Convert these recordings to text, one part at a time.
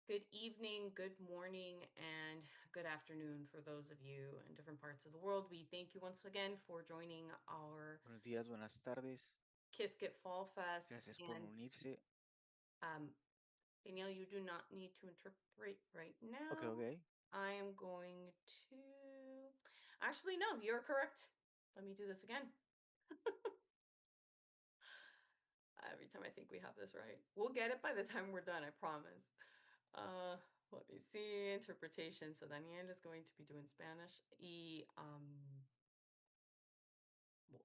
Good evening, good morning, and good afternoon for those of you in different parts of the world. We thank you once again for joining our Buenos días, buenas tardes. Kiskit Fall Fest. Gracias por And unirse. um, Danielle, you do not need to interpret right Ok, now. ok. I am going to. Actually, no, you're correct. Let me do this again. Every time I think we have this right. We'll get it by the time we're done, I promise. Uh, Let me see. Interpretation. So Daniel is going to be doing Spanish. Voy.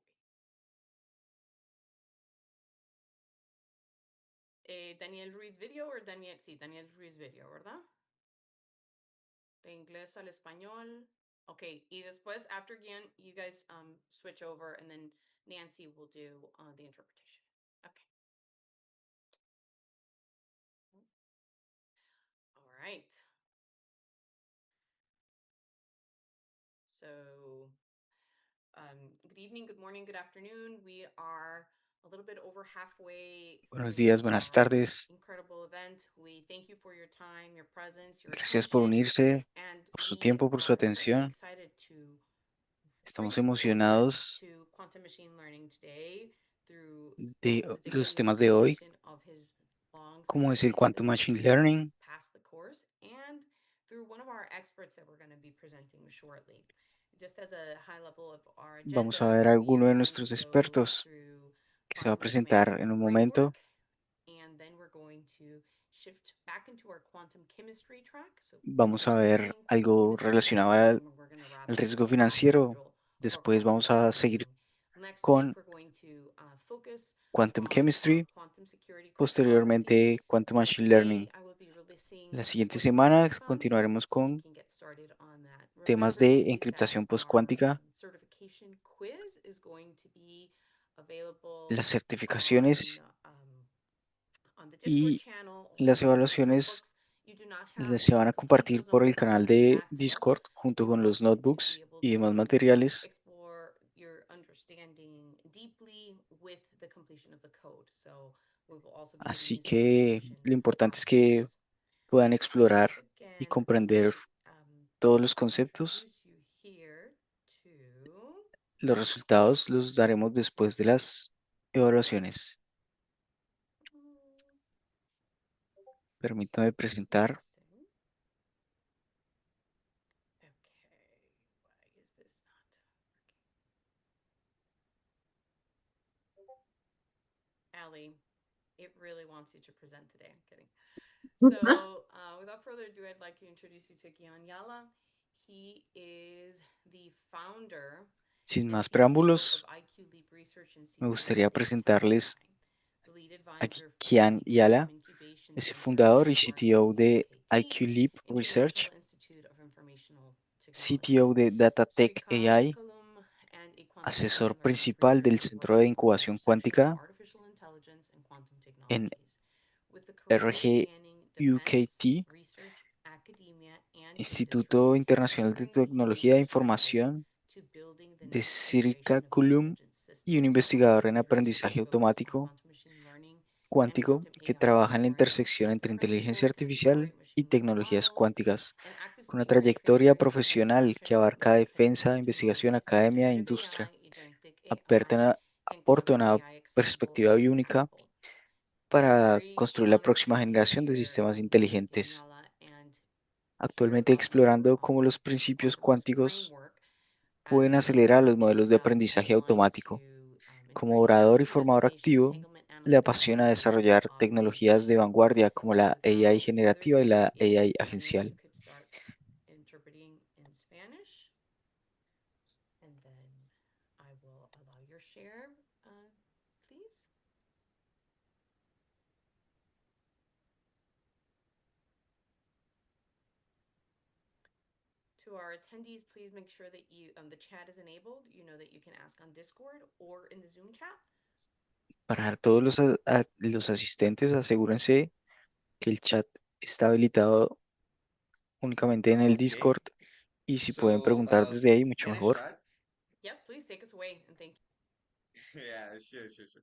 Daniel Ruiz video or Daniel, sí, Daniel Ruiz video, ¿verdad? De inglés al español. Okay, y después, after Gian, you guys switch over and then Nancy will do the interpretation. Okay. All right. So good evening, good morning, good afternoon. We are a little bit over halfway Buenos through días, buenas our tardes. incredible event. We thank you for your time, your presence, your Gracias por attention, unirse, and por su we tiempo, por su are incredibly atención. excited to bring Estamos you closer emocionados to quantum machine learning today through de los Sadiqian's temas de hoy, completion of his long como es el series Quantum that Machine he Learning. passed the course, and through one of our experts that we're going to be presenting shortly. Just as a high level of our Vamos a agenda, ver a we are alguno de going nuestros to go expertos through que se va a quantum arithmetic presentar en un momento. framework, and then we're going to shift back into our quantum chemistry track. So quantum Vamos a machine ver learning, quantum algo chemistry, relacionado and then al, we're going to wrap al up riesgo with the last financiero. module for Después quantum vamos a machine seguir learning. Next week, con we're going to focus Quantum on our Chemistry, quantum security cryptography. posteriormente Quantum And Machine today Learning. I will be releasing La siguiente what you semana worked on so continuaremos we con can get started on that. temas Remember, de please, that encriptación our postcuántica, certification quiz is going to be available las certificaciones um, on the Discord y channel las along with the evaluaciones notebooks. You do not have se van to a complete compartir those por el notebooks and canal send them de back to us. Discord junto You con are los going to be notebooks able y demás to materiales. explore your understanding deeply with the completion of the code. So we will also be giving Así you some que lo solutions importante es que afterwards. puedan explorar Once y again, let comprender me todos los conceptos. introduce you here to. Los resultados los daremos después de las evaluaciones. Permítame presentar. Interesting. Okay, why is this not working? Allie, it really wants you to present today. I'm kidding. So, without further ado, I'd like to introduce you to Gian Yala. He is the founder Sin and más CTO of preámbulos, IQ Leap Research and me CTO gustaría of Data presentarles AI, the lead a advisor for Kian the Yala, Quantum Incubation es el Center fundador y at CTO RIT de UKT, IQ Leap International Research, Institute of Informational Technology. CTO de DataTech Srikant AI, Kalum, and a quantum asesor machine learning principal del researcher Centro de working at the Incubación intersection of Cuántica artificial intelligence and quantum en technologies, with a career RG spanning defense, UKT, research, academia, and industry. Instituto He Internacional de brings a Tecnología unique de perspective Información to building the de next generation of Circaculum intelligent y un systems, investigador en with aprendizaje research focused on automático quantum machine learning and cuántico quantum que AI, trabaja en la exploring how intersección quantum entre inteligencia principles can artificial accelerate y machine learning tecnologías models, cuánticas, an active con una speaker and trayectoria trainer in profesional que transaction abarca learning defensa, techniques, investigación technologies like academia e generative industria. AI, agentic AI, and Aporta quantum una AI accessible perspectiva and y única impactful. We are para very construir la honored to próxima have you generación de here, sistemas Daniela, inteligentes, and hear actualmente our explorando cómo los principios quantum cuánticos framework as pueden it acelerar los modelos de aprendizaje aligns to automático. Como integrating orador y knowledge formador designation, activo, entanglement le analytics, and apasiona convolutional desarrollar tecnologías de optimization. vanguardia como la AI Without further generativa y ado, la if AI Daniel, you agencial. could start interpreting in Spanish, and then I will allow your share, please. To our attendees, please make sure that the chat is enabled. You know that you can ask on Discord or in the Zoom chat. Para todos los asistentes, asegúrense que el chat está habilitado únicamente en el Okay. Discord y si pueden So, preguntar desde ahí, mucho can I mejor. start? Yes, please take us away, and thank you. Yeah, sure, sure, sure.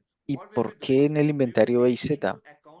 ¿Y what we'll por be doing qué is en el we will inventario be A y taking Z? into account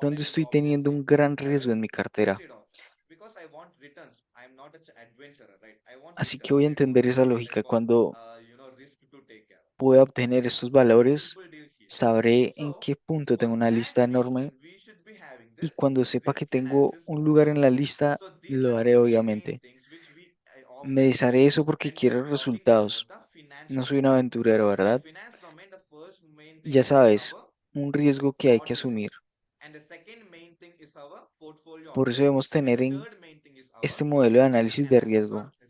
donde quality estoy job, teniendo obviously, un gran I will riesgo en mi cut cartera. it off because I want returns. I'm not an adventurer, right? I want Así que returns. voy a I don't entender esa lógica. got Cuando risk to take care of. pueda obtener estos So it's a valores, simple deal here. sabré en So qué punto for tengo una that lista enorme reason, we should be having y this cuando sepa que risk tengo analysis un lugar en module. la lista, So these lo are haré three main obviamente. things which we Me often do desharé eso porque when quiero talking about resultados. the finance No soy un domain. aventurero, See, ¿verdad? finance domain, the first main Y thing ya is sabes, our un riesgo que hay que fraud asumir. risk. And the second main thing is our portfolio Por eso optimization. debemos And tener the en third main thing is our este modelo de risk análisis de analysis or riesgo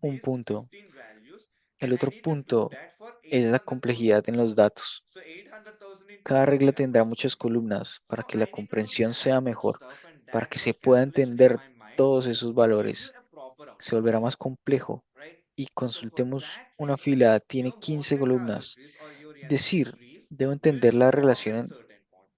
un these punto. 15 values, El and I otro need to do punto that for es la 800,000 complejidad en los users. datos. So 800,000 into Cada 15 regla tendrá muchas approximately. columnas para So que la I need to do comprensión that sea much mejor, stuff and para that que se much pueda calculation in entender my mind todos esos to give you valores. a proper Se output, volverá más complejo. right? Y So for consultemos that una reason, fila, tiene your 15 moderate columnas. freeze or your NP Decir, freeze debo will entender la stop at relación certain point.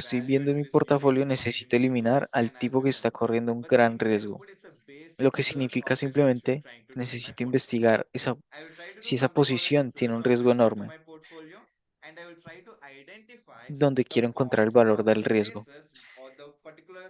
que estoy value viendo en mi in this video portafolio, to find necesito eliminar individuals al and as tipo a que está system. corriendo un But gran simply I riesgo, put it's a lo basic que search significa operation which I'm simplemente trying que to do in my necesito portfolio. investigar I will try to do si esa something called as a posición tiene search un riesgo operation into enorme, my portfolio, and I will try to identify donde the quiero encontrar el points or valor the del riesgo. places or the particular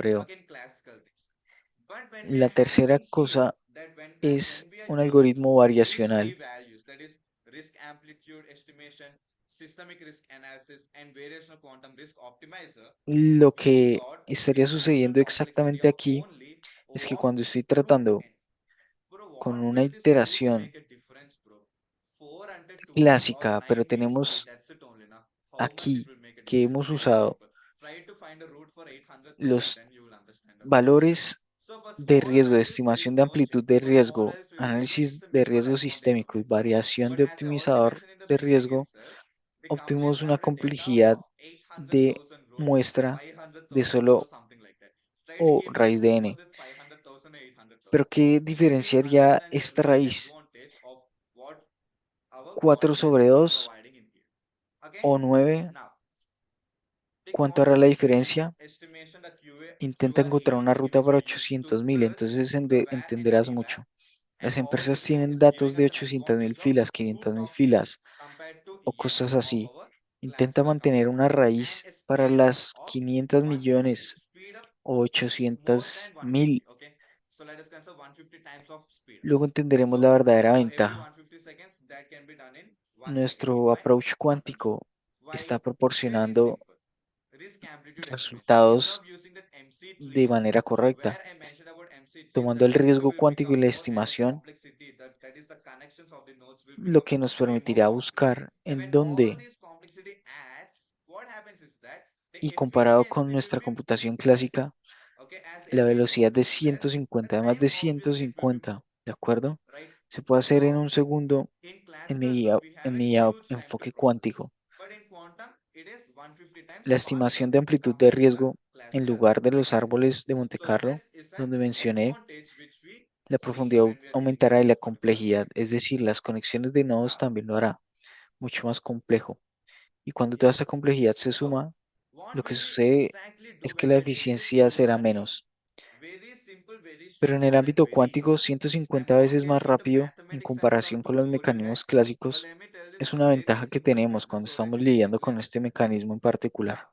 hebreo. again classical things. But when we La are tercera having cosa here that es when we are un using algoritmo very silly variacional. values, that is risk amplitude estimation, systemic risk analysis, and variational quantum risk optimizer, Lo we que got estaría the actual sucediendo complexity exactamente of aquí only es que of cuando estoy root tratando n. Bro, con what una will this root iteración make a difference, bro? 412 or clásica, pero 963, tenemos that's it only now. How much it aquí will make a que difference? hemos Very usado simple. Try to find a root for 800,000, los then you will understand, okay? valores So for de small riesgo, de values, there is estimación de no amplitud change. de For small riesgo, values, we will get análisis it's a de minimal riesgo advantage sistémico y only. variación But de as I already optimizador mentioned in the de beginning riesgo, itself, the companies obtuvimos una have a data complejidad of de 800,000 rows, muestra de 500,000 rows, solo or something like that. Try to O give me a raíz de root for n. that 500,000 or 800,000. Pero ¿qué You will diferenciaría understand the esta real raíz? advantage of what our 4 quantum sobre risk is 2 providing in here. Okay? o 9. Now, the ¿Cuánto hará quantum la risk diferencia? estimation, the Intenta encontrar QRE, una ruta which para we use to 800.000, search entonces the var and entenderás cvar, mucho. and Las all empresas this thing tienen is datos giving de us an 800.000 advantage of filas, root 500.000 of n filas compared to o n cosas of así. our Intenta classical mantener una computer and raíz a para speed las of 500 150. millones Speed up o more than 800.000. 150. Okay, so let us consider 150 times of speed. Luego entenderemos la So verdadera every ventaja. 150 seconds that can be done in 1 second in Nuestro my approach quantum shift. cuántico Why? está Very proporcionando simple. Risk amplitude estimation. Instead resultados of using that MC de trees, manera correcta. where I mentioned about MC trees, the Tomando el number riesgo will cuántico y become la more and the estimación, complexity, that is the connections of the nodes will lo become que nos way more permitirá complex. buscar And en when all dónde this complexity adds, what happens is that the y comparado con efficiency will nuestra be computación less. clásica, Okay, as la earlier velocidad shown de over there, the 150, además time de obviously it will be more, 150, ¿de acuerdo? right? Se puede hacer en So un segundo in en classical search, we have a huge time to enfoque process. cuántico. But in quantum, it is 150 times La faster estimación de amplitud de compared to the riesgo en classical lugar de los approach. árboles de Monte So Carlo, this is an donde mencioné, advantage which we la see profundidad when we are using aumentará y this la particular complejidad, approach. es decir, las conexiones de nodos Now, también lo hará mucho más complejo. Y cuando toda esta yes. complejidad se So suma, lo what que will we sucede exactly do es que when la we are dealing with eficiencia será QRE? menos. Very simple, very Pero en el straightforward, and ámbito very cuántico, easy. I'm 150 not veces más getting into rápido en mathematics and stuff comparación to con los bore you mecanismos guys, but clásicos let me tell this es in a una very ventaja que simple tenemos manner cuando so that estamos you can lidiando easily con este understand. mecanismo en particular. Now,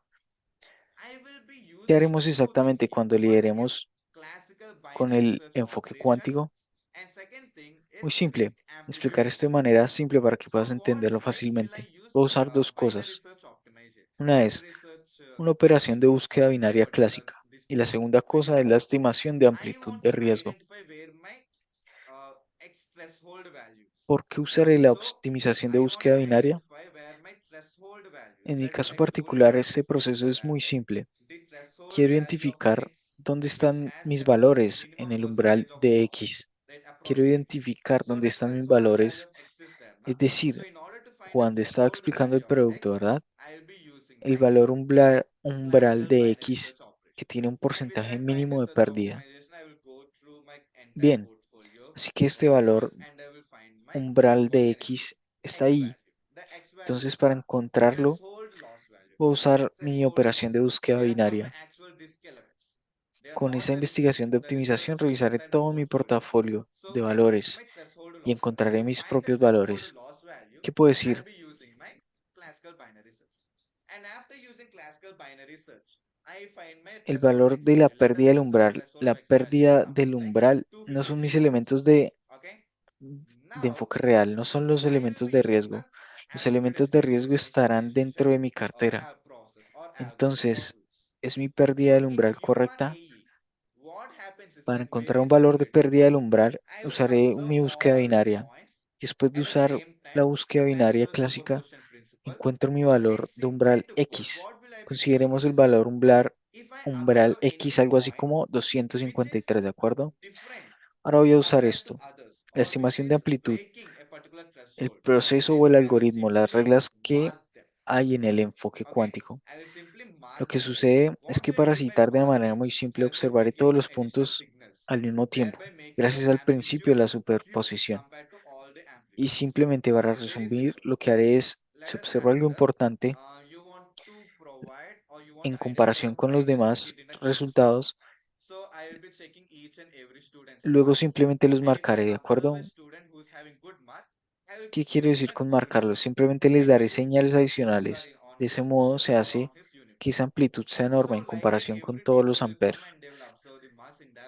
I will be ¿Qué using haremos two things exactamente here. cuando One is lideremos classical con binary el search enfoque operation, cuántico? and second thing Muy is simple. risk amplitude Explicar esto de manera estimation. simple para que puedas So entenderlo why will I fácilmente. use Voy a usar dos binary cosas. search optimization? Una es Binary search una operación de búsqueda binaria particular clásica this y la particular segunda cosa es optimization. la estimación de I amplitud want de to riesgo. identify where my X threshold values. ¿Por qué usaré la So optimización de I want to búsqueda binaria? identify where my threshold values. En mi That is, caso I told you in particular, the este previous proceso video es that muy simple. the threshold Quiero value of identificar X, dónde which están has mis a valores en minimum el umbral percentage of de loss, X. right? Quiero Approximately. identificar So dónde that están mis threshold value valores. of X is there Es now. So decir, in order to find a cuando estaba threshold explicando el value of producto, X, ¿verdad? I'll be using El my valor umbral classical de binary X search operation. que tiene un And porcentaje beside binary mínimo de search pérdida. optimization, I will go through my entire Bien, portfolio así que of este valor videos and I will find my umbral what de can I say X está X ahí. value. The X value Entonces, is para the encontrarlo, threshold loss value. voy a usar mi Threshold operación de loss. búsqueda They are not my binaria. actual disk elements. They are Con not esa the investigación de the research optimización, things revisaré inside my todo mi portfolio. portafolio de So this is valores my threshold y loss value. encontraré To mis find the propios threshold valores. loss value, ¿Qué puedo I'll decir? be using my classical binary search. And after using classical binary search, I find my El threshold valor X de la value. Let us pérdida del consider the umbral. threshold La X value is pérdida something del like umbral no son 250 mis millivolts. elementos de Okay. Now enfoque real, no son los I will elementos be de using the riesgo. Los amplitude elementos de estimation riesgo estarán dentro instrumentation de mi cartera. process or algorithm or Entonces, tools. ¿es mi pérdida So del in umbral correcta? QRAE, what happens is Para that encontrar very un valor de simply pérdida del default, umbral, I will usaré observe mi búsqueda all the binaria. points. Después de At the usar same la time, búsqueda binaria natural clásica, superposition principle encuentro mi and valor de simply umbral default, X. what will I be doing Consideremos el is valor if I umbral observe X, any algo así point como which is 253, ¿de acuerdo? different Ahora voy a usar compared to esto. others La or which estimación de is amplitud, breaking a particular el threshold, proceso o then el I will algoritmo, las simply reglas que mark them. hay en el enfoque Okay, cuántico. I will simply Lo mark que them. sucede es What que will I para do by citar de una manera marking? muy simple I will simply observaré give todos them los additional puntos signals, al mismo tiempo, thereby making the gracias al principio de amplitude la huge superposición. compared to all the Y amplitudes. simplemente para Very resumir, simple. lo que haré es, Let si us observo algo consider importante you want to provide or you want en to identify the comparación con los brightest demás ticket in a class, resultados, so I will be checking each and every student's luego marks. simplemente los And if I marcaré, ¿de observe a acuerdo? student who's having good mark, I will ¿Qué quiero give him decir a con good marcarlos? score. Simplemente les And daré good señales scores are adicionales. in on De ese his modo se shirt or hace on his uniform. que esa amplitud sea enorme So en like that, comparación con every todos teacher los will come amperes. and they will observe the marks in their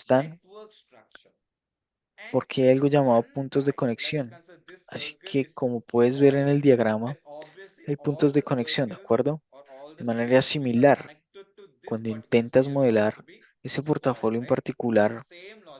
están network structure. And porque hay algo llamado one puntos de by, let us conexión. consider this Así circle que is como puedes ver en el polygon, diagrama, then obviously hay all puntos de the conexión, ¿de circles acuerdo? or all De the manera segments which are similar, connected to this cuando particular intentas sphere will modelar also be ese square, portafolio en right? particular, Same logic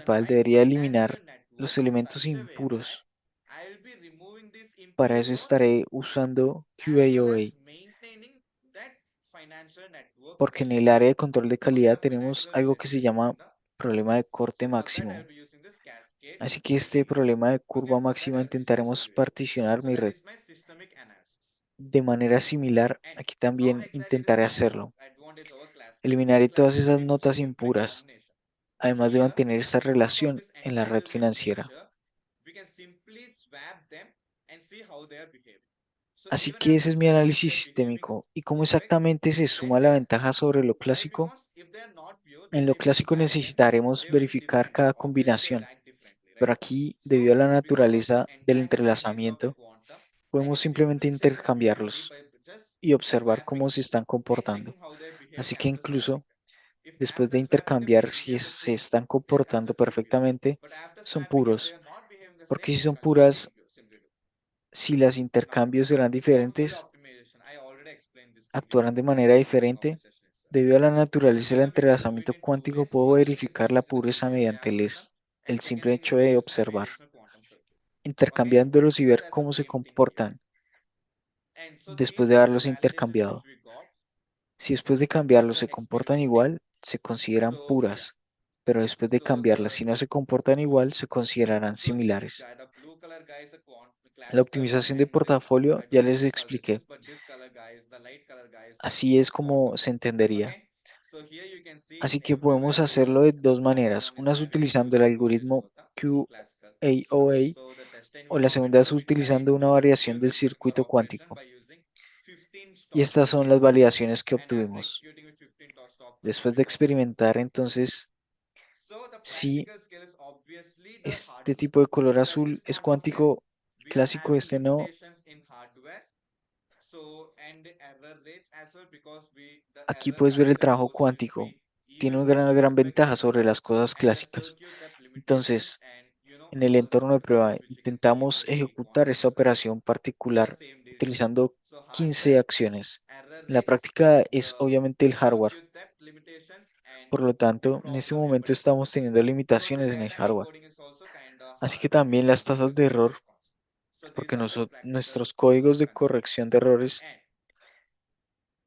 principal right debería financial eliminar los network in elementos such a way that impuros. I'll be removing these Para impure eso loans estaré usando as well as QAOA. maintaining that financial transfer network porque en will el área de control de calidad what the tenemos financial algo que se relationship llama in the problema de corte so for that I máximo. will be using this cascade Así que este technique. problema de curva Okay, for that máxima I will be using intentaremos simulation. particionar So mi that red. is my systemic analysis. De manera similar, And aquí how también exactly it is intentaré hacerlo. advantage over classical? Eliminaré todas Classical esas we use notas symmetric impuras, combination. además de Here, mantener esta because of relación this en la red entanglement financiera. nature, we can simply swap them and see how they are behaving. So Así even que after ese es mi swapping, if análisis they are behaving sistémico y cómo perfect, exactamente se then suma they la are ventaja pure. sobre lo Why? clásico. Because if they are not pure, En then lo even we clásico swap them, necesitaremos they will be verificar different. cada Obviously, they will combinación, act differently, pero right? aquí, So debido a la because of this naturaleza del entanglement nature of the entrelazamiento, quantum, I podemos can simplemente simply check the purity intercambiarlos by just y observar swapping cómo se están and comportando. checking how they are behaving Así que after swapping incluso them. If después after de swapping them, they intercambiar si behave the se same, están they are comportando considered pure. perfectamente, But after son swapping, if they puros. are not behaving the Porque same, si they are son considered puras, impure. Simply do. si las Now, intercambios serán portfolio diferentes, optimization. I already explained this thing in actuarán de the manera beginning of the diferente. session itself. Debido a la So naturaleza del implementation we entrelazamiento can two cuántico, ways. puedo First thing is we verificar la use in a pureza linear mediante algorithm, and el second simple thing is hecho we de use in a observar, bidirectional quantum circuit. Okay, intercambiándolos y so ver that's the cómo se same thing here. comportan And so the después de haberlos incremental validations intercambiado. which we got, Si después de as cambiarlos I se explained comportan in beginning. igual, se consideran So yeah, puras, pero después de so cambiarlas, si no se comportan igual, se considerarán this similares. guy, the blue color guy is a La classical, optimización de and this portafolio I ya don't know les which color is expliqué. this, but this color guy is the light color guy is the Así es como quantum. se entendería. Okay, so here you can see Así que podemos everywhere we hacerlo got de dos maneras. quantum is Una es having utilizando huge el advantage algoritmo over the classical stuff. QAOA So the test o envy la format segunda es here, we try utilizando una to variación execute del this particular circuito operation cuántico. by using 15 Y stock estas son las tokens, validaciones que and after obtuvimos. executing with 15 stock tokens, Después we de got this. experimentar, entonces, So the si practical scale is obviously the este hardware. tipo de color So at azul this es point of time, cuántico we are clásico, having este no, limitations in hardware. So and the error rates as well, because the aquí errors puedes are ver el actually trabajo associated to cuántico. be Tiene even una more gran feedback ventaja sobre negative, las cosas and the clásicas. circuit that limitations Entonces, and en el all these entorno de prueba, difficulties which you can see in intentamos the ejecutar quantum esa system operación is the particular same deal here. utilizando So 15 hardware, acciones. error En la rates, práctica es the obviamente el hardware. circuit depth limitations, and Por lo the tanto, en este problem momento embedded estamos concept. teniendo So the limitaciones en el data hardware. encoding is also kind of Así que hard también las tasas because de of error, embedded concept. So these porque are the practical nuestros códigos de concerns. corrección de errores And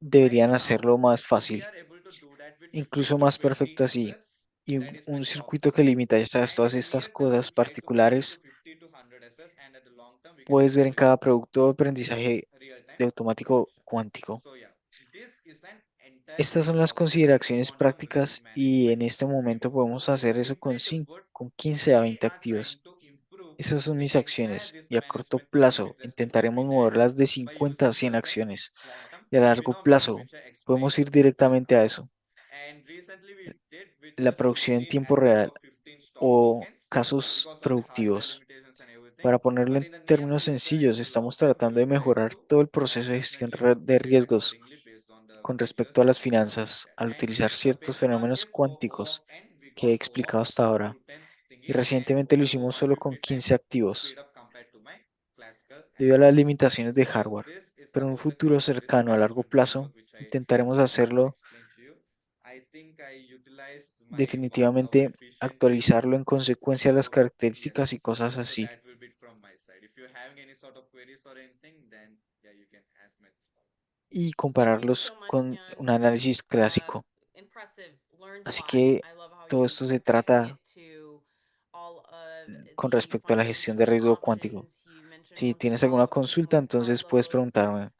right deberían now, hacerlo más we fácil, are able to do that with 15 incluso to más 20 perfecto así. assets. Y That is my un stock circuito que tokens. limita And todas in the estas near term, we cosas will try to make it to particulares, 50 to 100 assets. And at the long term, we can puedes ver en simply do cada producto de aprendizaje real-time de automático prediction. cuántico. So yeah, this is an entire Estas son thing las about consideraciones quantum risk prácticas y en management este momento framework. podemos So hacer eso simply to put, con 15 a we 20 are trying activos. to improve Esas son the mis entire acciones risk y a corto management thing plazo with respect to intentaremos finance moverlas de by 50 a using 100 certain acciones quantum y a largo phenomena plazo which I explained podemos ir till directamente a now. eso, And recently we did with la just producción en 15 tiempo assets real of 15 stock o tokens casos because of the hardware productivos. limitations and everything. Para ponerlo But en in the near términos future and sencillos, in the long estamos term, we tratando will de try mejorar to todo el proceso de gestión definitely improve de this riesgos accordingly based on the con features respecto a and las everything what we finanzas get. al And utilizar the ciertos benchmark fenómenos is of cuánticos n we que he got explicado over hasta ahora. 210 Y thingy and recientemente lo over hicimos solo con 150 15 times activos, speed up compared to my classical debido a las analysis. limitaciones de So yeah, hardware. this is Pero en un about the futuro quantum risk cercano a largo management plazo, framework which I intentaremos hacerlo explained to you. I think I utilized my 1 hour definitivamente, efficiently. actualizarlo en consecuencia de las So características y yes, cosas so así. that will be it from my side. If you're having any sort of queries or anything, then yeah, you can ask me at this point. Y Thank you compararlos so much, con Jan. un análisis clásico. Impressive. Learned a Así lot. que I love how todo you esto se kind of trata hit to all of con the respecto a la gestión de financial riesgo cuántico. options. You mentioned Si Monte tienes alguna Carlo, consulta, Monte entonces puedes Carlos, preguntarme.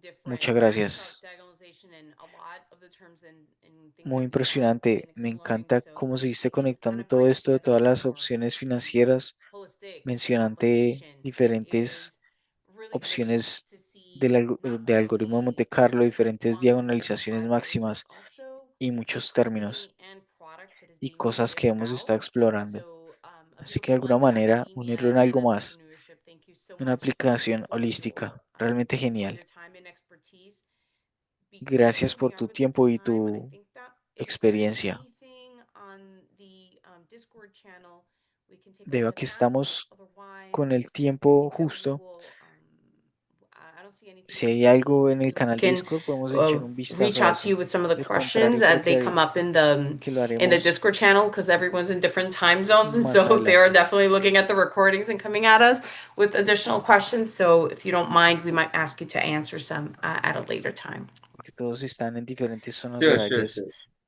different Muchas Nash-Stock gracias. diagonalization, and a lot of the terms and things Muy that we have been impresionante. Me exploring. encanta So cómo I seguiste think it kind conectando of todo brings esto de together todas a las more opciones financieras, holistic mencionante application. It diferentes is really great opciones to see not del algoritmo de only Monte Carlo, diferentes quantum as a diagonalizaciones hardware, but máximas also y a muchos términos company and product that is y being cosas que shipped hemos estado out. explorando. So a Así que de beautiful alguna blend of manera academia unirlo en and algo más, entrepreneurship. Thank you so una much aplicación holística, realmente for genial. your time and expertise. Gracias por We are tu really out tiempo of y time. I tu think that if there's experiencia. anything on the Discord channel, we can take a Debido look a at que that. estamos con Otherwise, el I tiempo think that we justo, will. I don't see anything si else hay in the algo en el so we canal de can Discord, podemos uh, echar un reach vistazo a out to eso. you with some of the De questions contrario, as creo they come up que lo in the haremos Discord channel because everyone's in different time zones, and más so they are adelante. definitely looking at the recordings and coming at us with additional questions. So if you don't mind, we might ask you to answer some at a later time. Porque todos están en diferentes zonas Sure, sure, horarias. sure.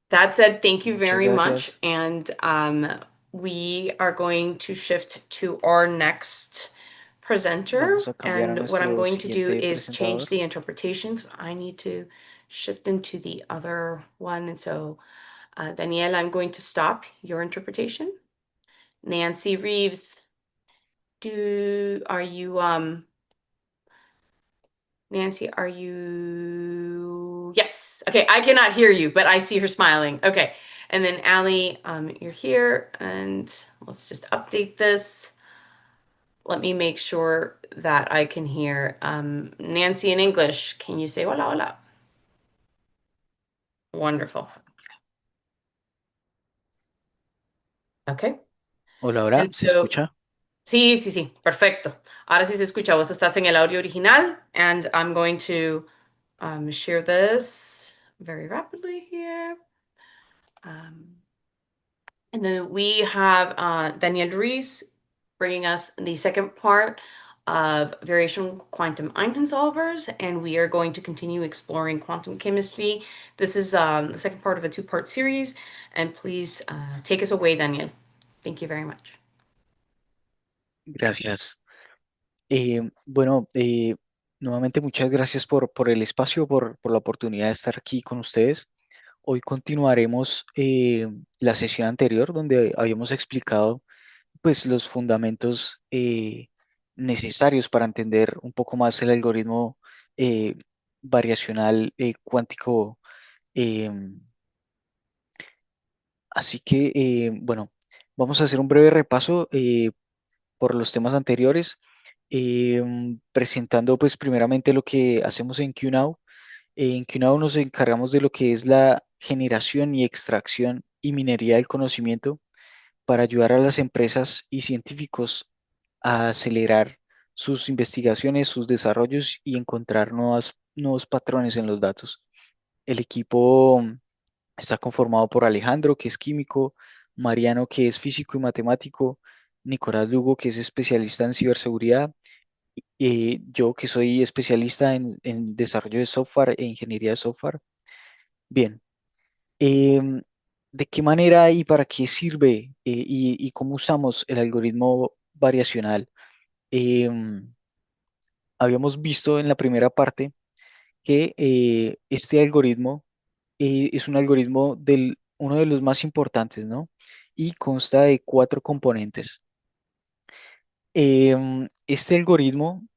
That said, thank you Muchas very much. gracias. And we are going to shift to our next presenter. Vamos a cambiar a And what I'm nuestro going to do siguiente is change presentador. the interpretations. I need to shift into the other one. And so, Danielle, I'm going to stop your interpretation. Nancy Reeves, are you, Nancy, are you? Yes. Okay, I cannot hear you, but I see her smiling. Okay. And then Allie, you're here, and let's just update this. Let me make sure that I can hear Nancy in English. Can you say hola, hola? Wonderful. Okay. Hola, hola, And ¿se so, escucha? sí, sí, sí, perfecto. Ahora sí se escucha. Vos estás en el audio original, and I'm going to share this very rapidly here. And then we have Daniel Ruiz bringing us the second part of variational quantum Einstein-solvers, and we are going to continue exploring quantum chemistry. This is the second part of a two-part series, and please take us away, Daniel. Thank you very much. Gracias. Bueno, nuevamente muchas gracias por el espacio, por la oportunidad de estar aquí con ustedes. Hoy continuaremos la sesión anterior donde habíamos explicado pues los fundamentos necesarios para entender un poco más el algoritmo eh, variacional cuántico. em, Así que, bueno, vamos a hacer un breve repaso por los temas anteriores, presentando pues primeramente lo que hacemos en QNow. En QNow nos encargamos de lo que es la generación y extracción y minería del conocimiento para ayudar a las empresas y científicos a acelerar sus investigaciones, sus desarrollos y encontrar nuevos patrones en los datos. El equipo está conformado por Alejandro, que es químico, Mariano, que es físico y matemático, Nicolás Lugo, que es especialista en ciberseguridad, yo, que soy especialista en desarrollo de software e ingeniería de software. Bien, em, ¿de qué manera y para qué sirve y cómo usamos el algoritmo variacional? Em, Habíamos visto en la primera parte que este algoritmo es un algoritmo uno de los más importantes, ¿no? Y consta de 4 componentes. Este algoritmo,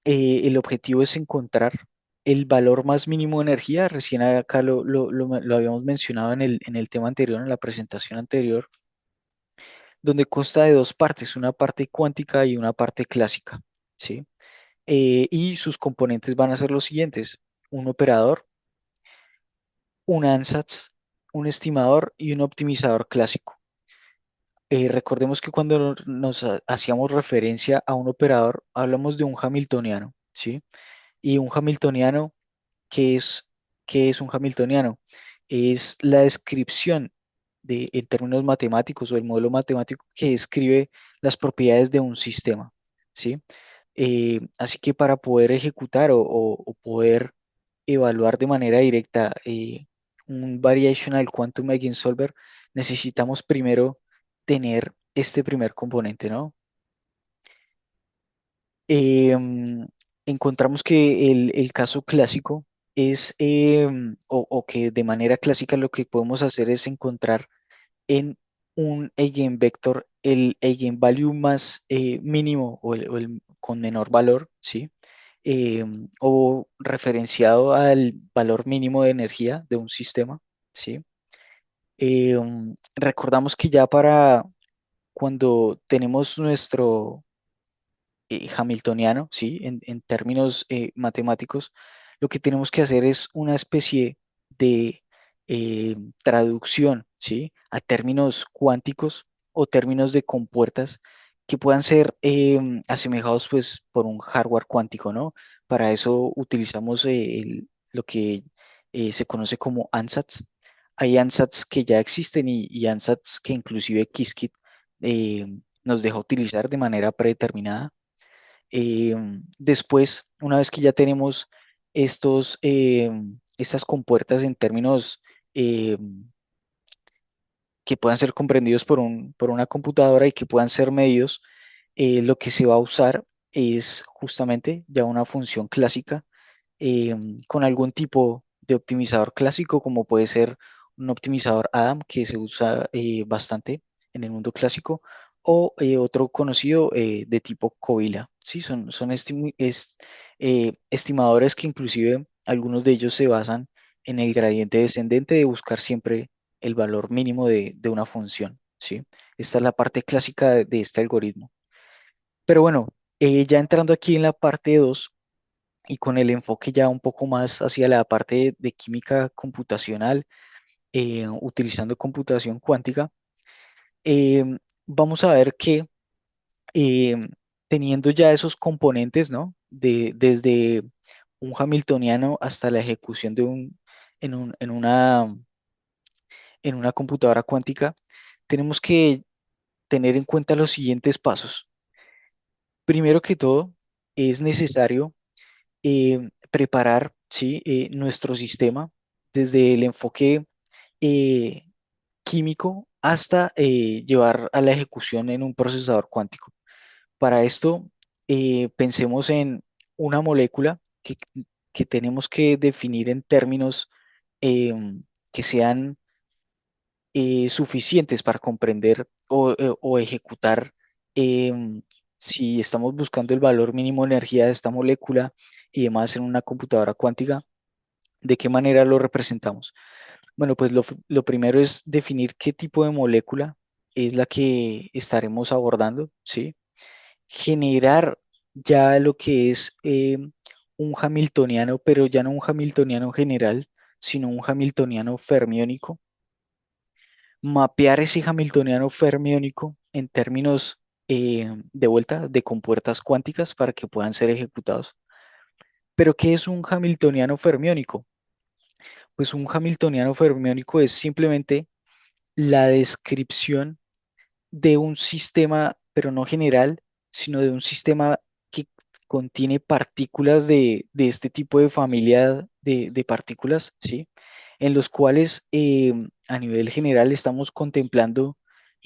el objetivo es encontrar el valor más mínimo de energía. Recién acá lo habíamos mencionado en el tema anterior, en la presentación anterior, donde consta de 2 partes, una parte cuántica y una parte clásica, ¿sí? Y sus componentes van a ser los siguientes: un operador, un ansatz, un estimador y un optimizador clásico. Recordemos que cuando hacíamos referencia a un operador, hablamos de un hamiltoniano, ¿sí? Y un hamiltoniano, ¿qué es, ¿qué es un hamiltoniano? Es la descripción en términos matemáticos o el modelo matemático que describe las propiedades de un sistema, ¿sí? Así que para poder ejecutar o poder evaluar de manera directa un Variational Quantum Eigensolver, necesitamos primero tener este primer componente, ¿no? Encontramos que el caso clásico es, o que de manera clásica lo que podemos hacer es encontrar en un eigenvector el eigenvalue más mínimo con menor valor, ¿sí? O referenciado al valor mínimo de energía de un sistema, ¿sí? Recordamos que ya para cuando tenemos nuestro hamiltoniano, ¿sí? En términos matemáticos, lo que tenemos que hacer es una especie de traducción, ¿sí? A términos cuánticos o términos de compuertas que puedan ser asemejados pues por un hardware cuántico, ¿no? Para eso utilizamos lo que se conoce como ansatz. Hay ansatz que ya existen y ansatz que inclusive Qiskit eh, nos deja utilizar de manera predeterminada. Después, una vez que ya tenemos estos estas compuertas en términos que puedan ser comprendidos por una computadora y que puedan ser medidos, lo que se va a usar es justamente ya una función clásica con algún tipo de optimizador clásico, como puede ser un optimizador Adam, que se usa bastante en el mundo clásico, o otro conocido de tipo Covila. ¿Sí? Son estimadores que inclusive algunos de ellos se basan en el gradiente descendente de buscar siempre el valor mínimo de una función. ¿Sí? Esta es la parte clásica de este algoritmo. Pero bueno, ya entrando aquí en la parte 2 y con el enfoque ya un poco más hacia la parte de química computacional, utilizando computación cuántica, vamos a ver que em, teniendo ya esos componentes, ¿no? Desde un hamiltoniano hasta la ejecución de en un- en una computadora cuántica, tenemos que tener en cuenta los siguientes pasos. Primero que todo, es necesario preparar, ¿sí? Nuestro sistema desde el enfoque eh, químico hasta llevar a la ejecución en un procesador cuántico. Para esto, pensemos en una molécula que tenemos que definir en términos que sean suficientes para comprender o ejecutar si estamos buscando el valor mínimo de energía de esta molécula y demás en una computadora cuántica, ¿de qué manera lo representamos? Bueno, pues lo primero es definir qué tipo de molécula es la que estaremos abordando, ¿sí? Generar ya lo que es un hamiltoniano, pero ya no un hamiltoniano general, sino un hamiltoniano fermiónico. Mapear ese hamiltoniano fermiónico en términos de vuelta de compuertas cuánticas para que puedan ser ejecutados. Pero ¿qué es un hamiltoniano fermiónico? Pues un hamiltoniano fermiónico es simplemente la descripción de un sistema, pero no general, sino de un sistema que contiene partículas de este tipo de familia de partículas, ¿sí? En los cuales a nivel general estamos contemplando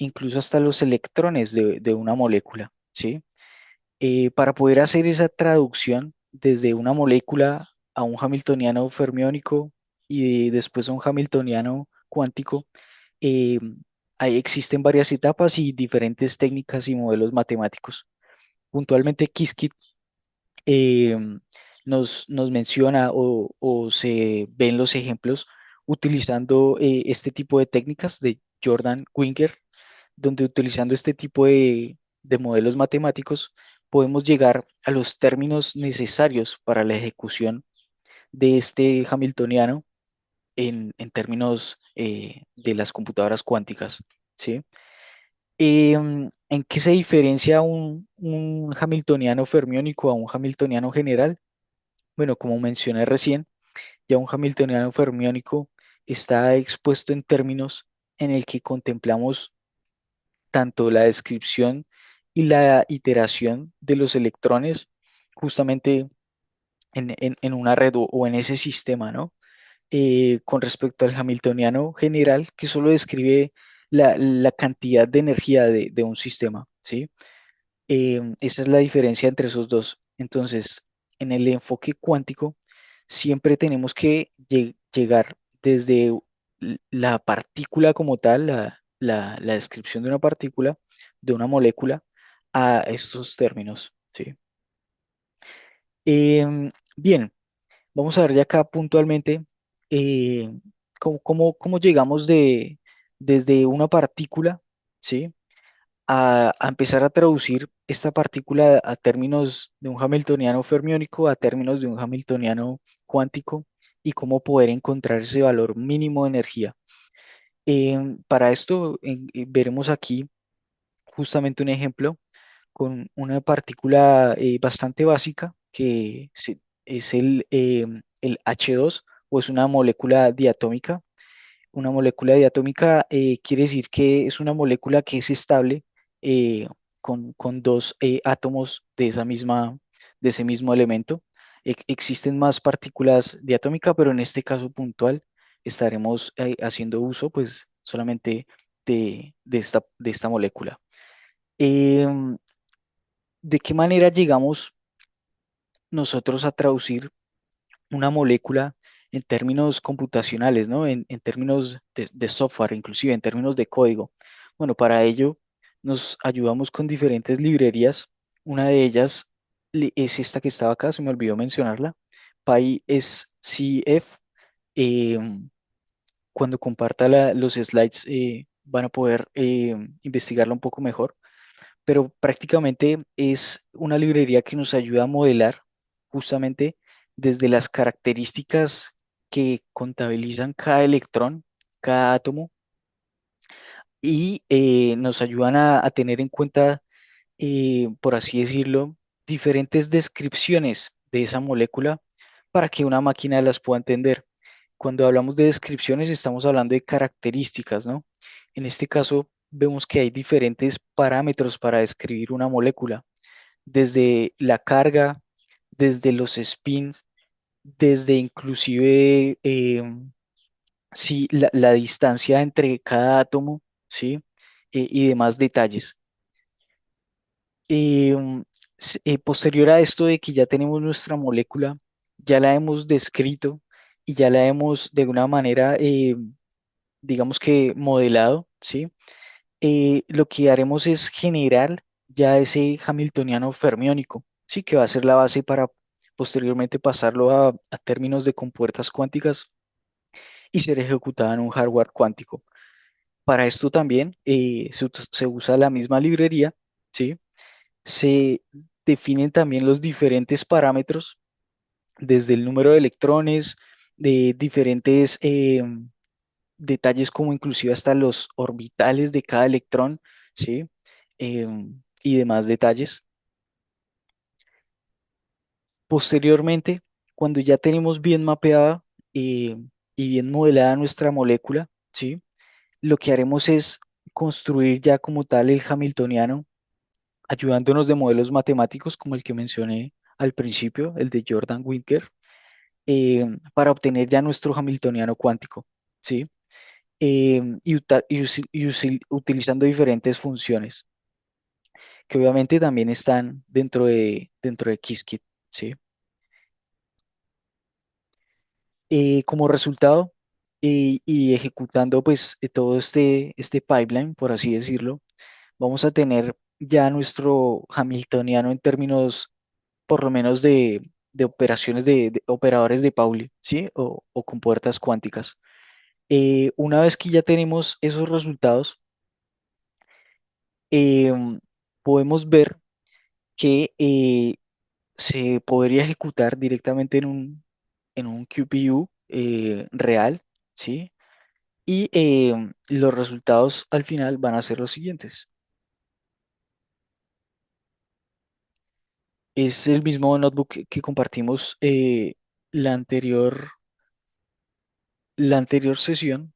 incluso hasta los electrones de una molécula, ¿sí? Para poder hacer esa traducción desde una molécula a un hamiltoniano fermiónico y después a un hamiltoniano cuántico, eh, ahí existen varias etapas y diferentes técnicas y modelos matemáticos. Puntualmente, Qiskit eh, nos menciona o se ven los ejemplos utilizando este tipo de técnicas de Jordan Winger, donde utilizando este tipo de modelos matemáticos podemos llegar a los términos necesarios para la ejecución de este hamiltoniano en términos de las computadoras cuánticas, ¿sí? ¿En qué se diferencia un hamiltoniano fermiónico a un hamiltoniano general? Bueno, como mencioné recién, ya un hamiltoniano fermiónico está expuesto en términos en el que contemplamos tanto la descripción y la iteración de los electrones justamente en una red o en ese sistema, ¿no? Con respecto al hamiltoniano general, que solo describe la cantidad de energía de un sistema, ¿sí? Esa es la diferencia entre esos dos. Entonces, en el enfoque cuántico, siempre tenemos que llegar desde la partícula como tal, la descripción de una partícula, de una molécula, a estos términos, ¿sí? Bien, vamos a ver ya acá puntualmente eh, cómo llegamos desde una partícula, ¿sí? A empezar a traducir esta partícula a términos de un hamiltoniano fermiónico, a términos de un hamiltoniano cuántico y cómo poder encontrar ese valor mínimo de energía. Para esto veremos aquí justamente un ejemplo con una partícula bastante básica es el H2 o es una molécula diatómica. Una molécula diatómica quiere decir que es una molécula que es estable con dos átomos de ese mismo elemento. Existen más partículas diatómica, pero en este caso puntual estaremos haciendo uso pues solamente de esta molécula. Em, ¿De qué manera llegamos nosotros a traducir una molécula en términos computacionales, ¿no? En términos de software, inclusive en términos de código? Bueno, para ello nos ayudamos con diferentes librerías. Una de ellas es esta que estaba acá, se me olvidó mencionarla, PySCF. em, Cuando comparta los slides van a poder investigarla un poco mejor, pero prácticamente es una librería que nos ayuda a modelar justamente desde las características que contabilizan cada electrón, cada átomo, y nos ayudan a tener en cuenta, por así decirlo, diferentes descripciones de esa molécula para que una máquina las pueda entender. Cuando hablamos de descripciones, estamos hablando de características, ¿no? En este caso, vemos que hay diferentes parámetros para describir una molécula, desde la carga, desde los spins, desde inclusive sí, la distancia entre cada átomo, ¿sí? Y demás detalles. Posterior a esto de que ya tenemos nuestra molécula, ya la hemos descrito y ya la hemos de alguna manera, digamos que modelado, ¿sí? Lo que haremos es generar ya ese hamiltoniano fermiónico, ¿sí? Que va a ser la base para posteriormente pasarlo a términos de compuertas cuánticas y ser ejecutada en un hardware cuántico. Para esto también se usa la misma librería, ¿sí? Se definen también los diferentes parámetros, desde el número de electrones, de diferentes detalles como inclusive hasta los orbitales de cada electrón, ¿sí? Y demás detalles. Posteriormente, cuando ya tenemos bien mapeada eh, y bien modelada nuestra molécula, ¿sí? Lo que haremos es construir ya como tal el hamiltoniano, ayudándonos de modelos matemáticos como el que mencioné al principio, el de Jordan Winker, para obtener ya nuestro hamiltoniano cuántico, ¿sí? Utilizando diferentes funciones que obviamente también están dentro de Qiskit, ¿sí? Como resultado, y ejecutando pues todo este pipeline, por así decirlo, vamos a tener ya nuestro hamiltoniano en términos por lo menos de operaciones de operadores de Pauli, ¿sí? O compuertas cuánticas. Una vez que ya tenemos esos resultados, em, podemos ver que se podría ejecutar directamente en un QPU real, ¿sí? Y los resultados al final van a ser los siguientes. Es el mismo notebook que compartimos la anterior, la anterior sesión.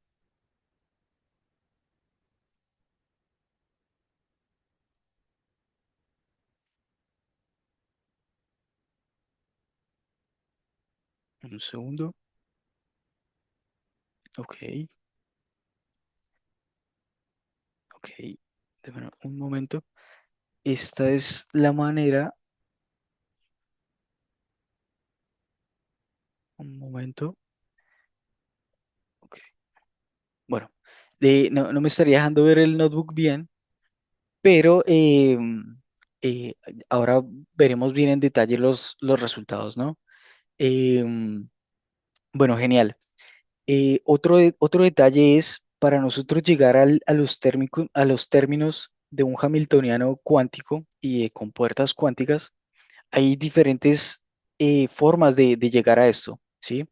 Un segundo. Ok, ok. Déjame un momento. Esta es la manera. Un momento. Ok. Bueno, no me estaría dejando ver el notebook bien, pero eh, ahora veremos bien en detalle los resultados, ¿no? Em, bueno, genial. Otro detalle es para nosotros llegar a los términos de un hamiltoniano cuántico y de compuertas cuánticas, hay diferentes formas de llegar a esto, ¿sí?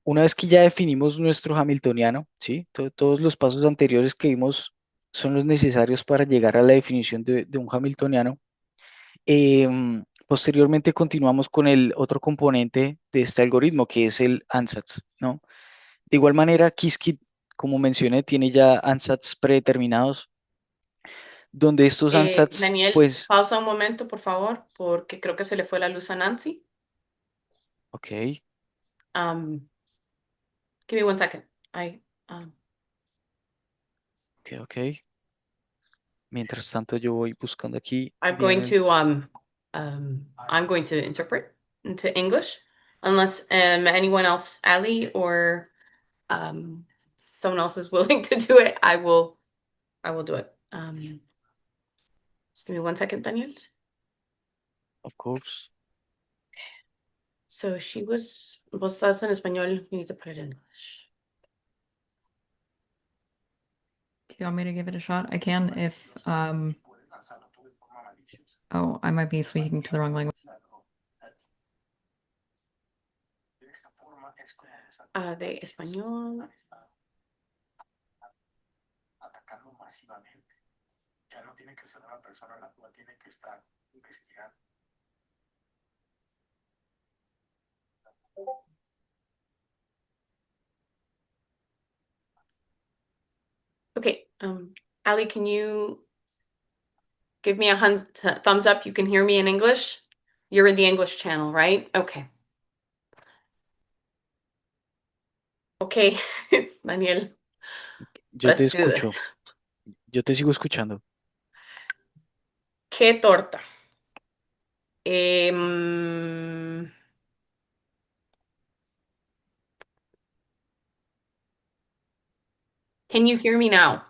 Una vez que ya definimos nuestro hamiltoniano, ¿sí? Todos los pasos anteriores que vimos son los necesarios para llegar a la definición de un hamiltoniano. Posteriormente continuamos con el otro componente de este algoritmo, que es el ansatz, ¿no? De igual manera, Qiskit, como mencioné, tiene ya ansatz predeterminados, donde estos ansatz, Daniel, pues, pausa un momento, por favor, porque creo que se le fue la luz a Nancy. Ok, Um, give me 1 second. ok, ok. Mientras tanto, yo voy buscando aquí I'm bien going to I'm going to interpret into English, unless anyone else, Ali or someone else is willing to do it. I will do it. Just give me 1 second, Daniel. of course. So she was, vos estás en español, you need to put it in English. Do you want me to give it a shot? I can if oh, I might be speaking to the wrong language. De español. Atacando masivamente. Ya no tiene que ser una persona la cual tiene que estar investigando. Okay, Ali, can you give me a thumbs up? You can hear me in English? You're in the English channel, right? Okay. Okay, Daniel, Yo te let's do escucho. this. Yo te sigo escuchando. ¿Qué torta? Em, can you hear me now?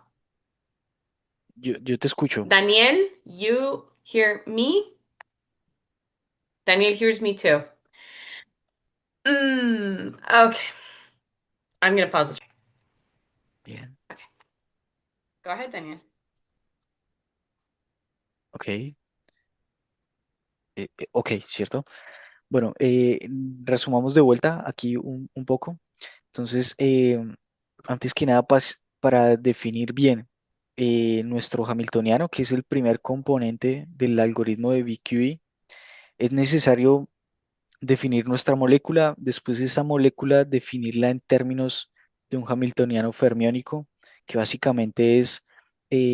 Yo te escucho. Daniel, you hear me? Daniel hears me too. Okay. I'm gonna pause this. Bien. Go ahead, Daniel. Ok. Ok, ¿cierto? Bueno, resumamos de vuelta aquí un poco. Entonces, antes que nada, para definir bien nuestro hamiltoniano, que es el primer componente del algoritmo de BQE, es necesario definir nuestra molécula, después de esa molécula definirla en términos de un hamiltoniano fermiónico, que básicamente es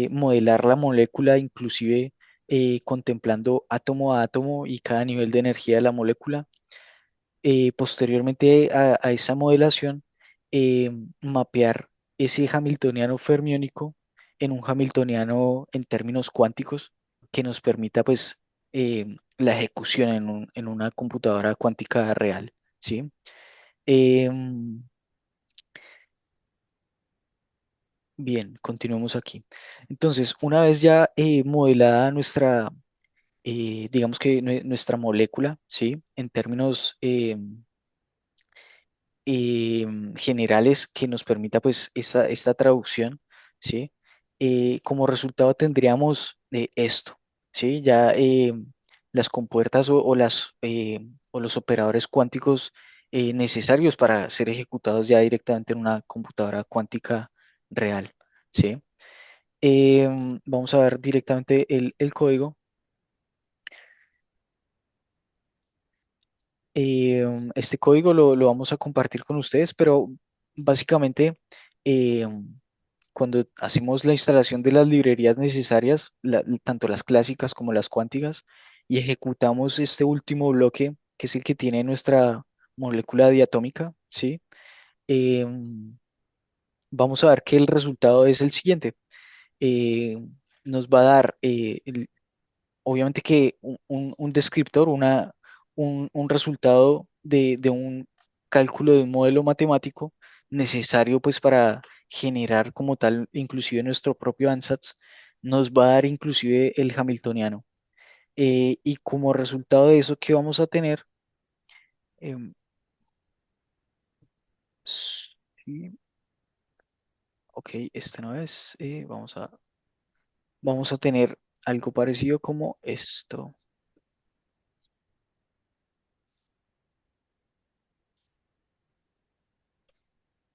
modelar la molécula, inclusive contemplando átomo a átomo y cada nivel de energía de la molécula. Posteriormente a esa modelación, mapear ese hamiltoniano fermiónico en un hamiltoniano en términos cuánticos que nos permita pues la ejecución en una computadora cuántica real, ¿sí? Em, bien, continuemos aquí. Entonces, una vez ya modelada nuestra, digamos que nuestra molécula, ¿sí? En términos generales que nos permita pues esta traducción, ¿sí? Como resultado tendríamos esto, ¿sí? Ya las compuertas o los operadores cuánticos necesarios para ser ejecutados ya directamente en una computadora cuántica real, ¿sí? Vamos a ver directamente el código. Este código lo vamos a compartir con ustedes, pero básicamente cuando hacemos la instalación de las librerías necesarias, tanto las clásicas como las cuánticas, y ejecutamos este último bloque, que es el que tiene nuestra molécula diatómica, ¿sí? Vamos a ver que el resultado es el siguiente. Eh, Nos va a dar obviamente que un descriptor, un resultado de un cálculo de un modelo matemático necesario pues para generar como tal inclusive nuestro propio ANSATS, nos va a dar inclusive el hamiltoniano. Y como resultado de eso, ¿qué vamos a tener? Em, sí, ok, este no es. Vamos a tener algo parecido como esto.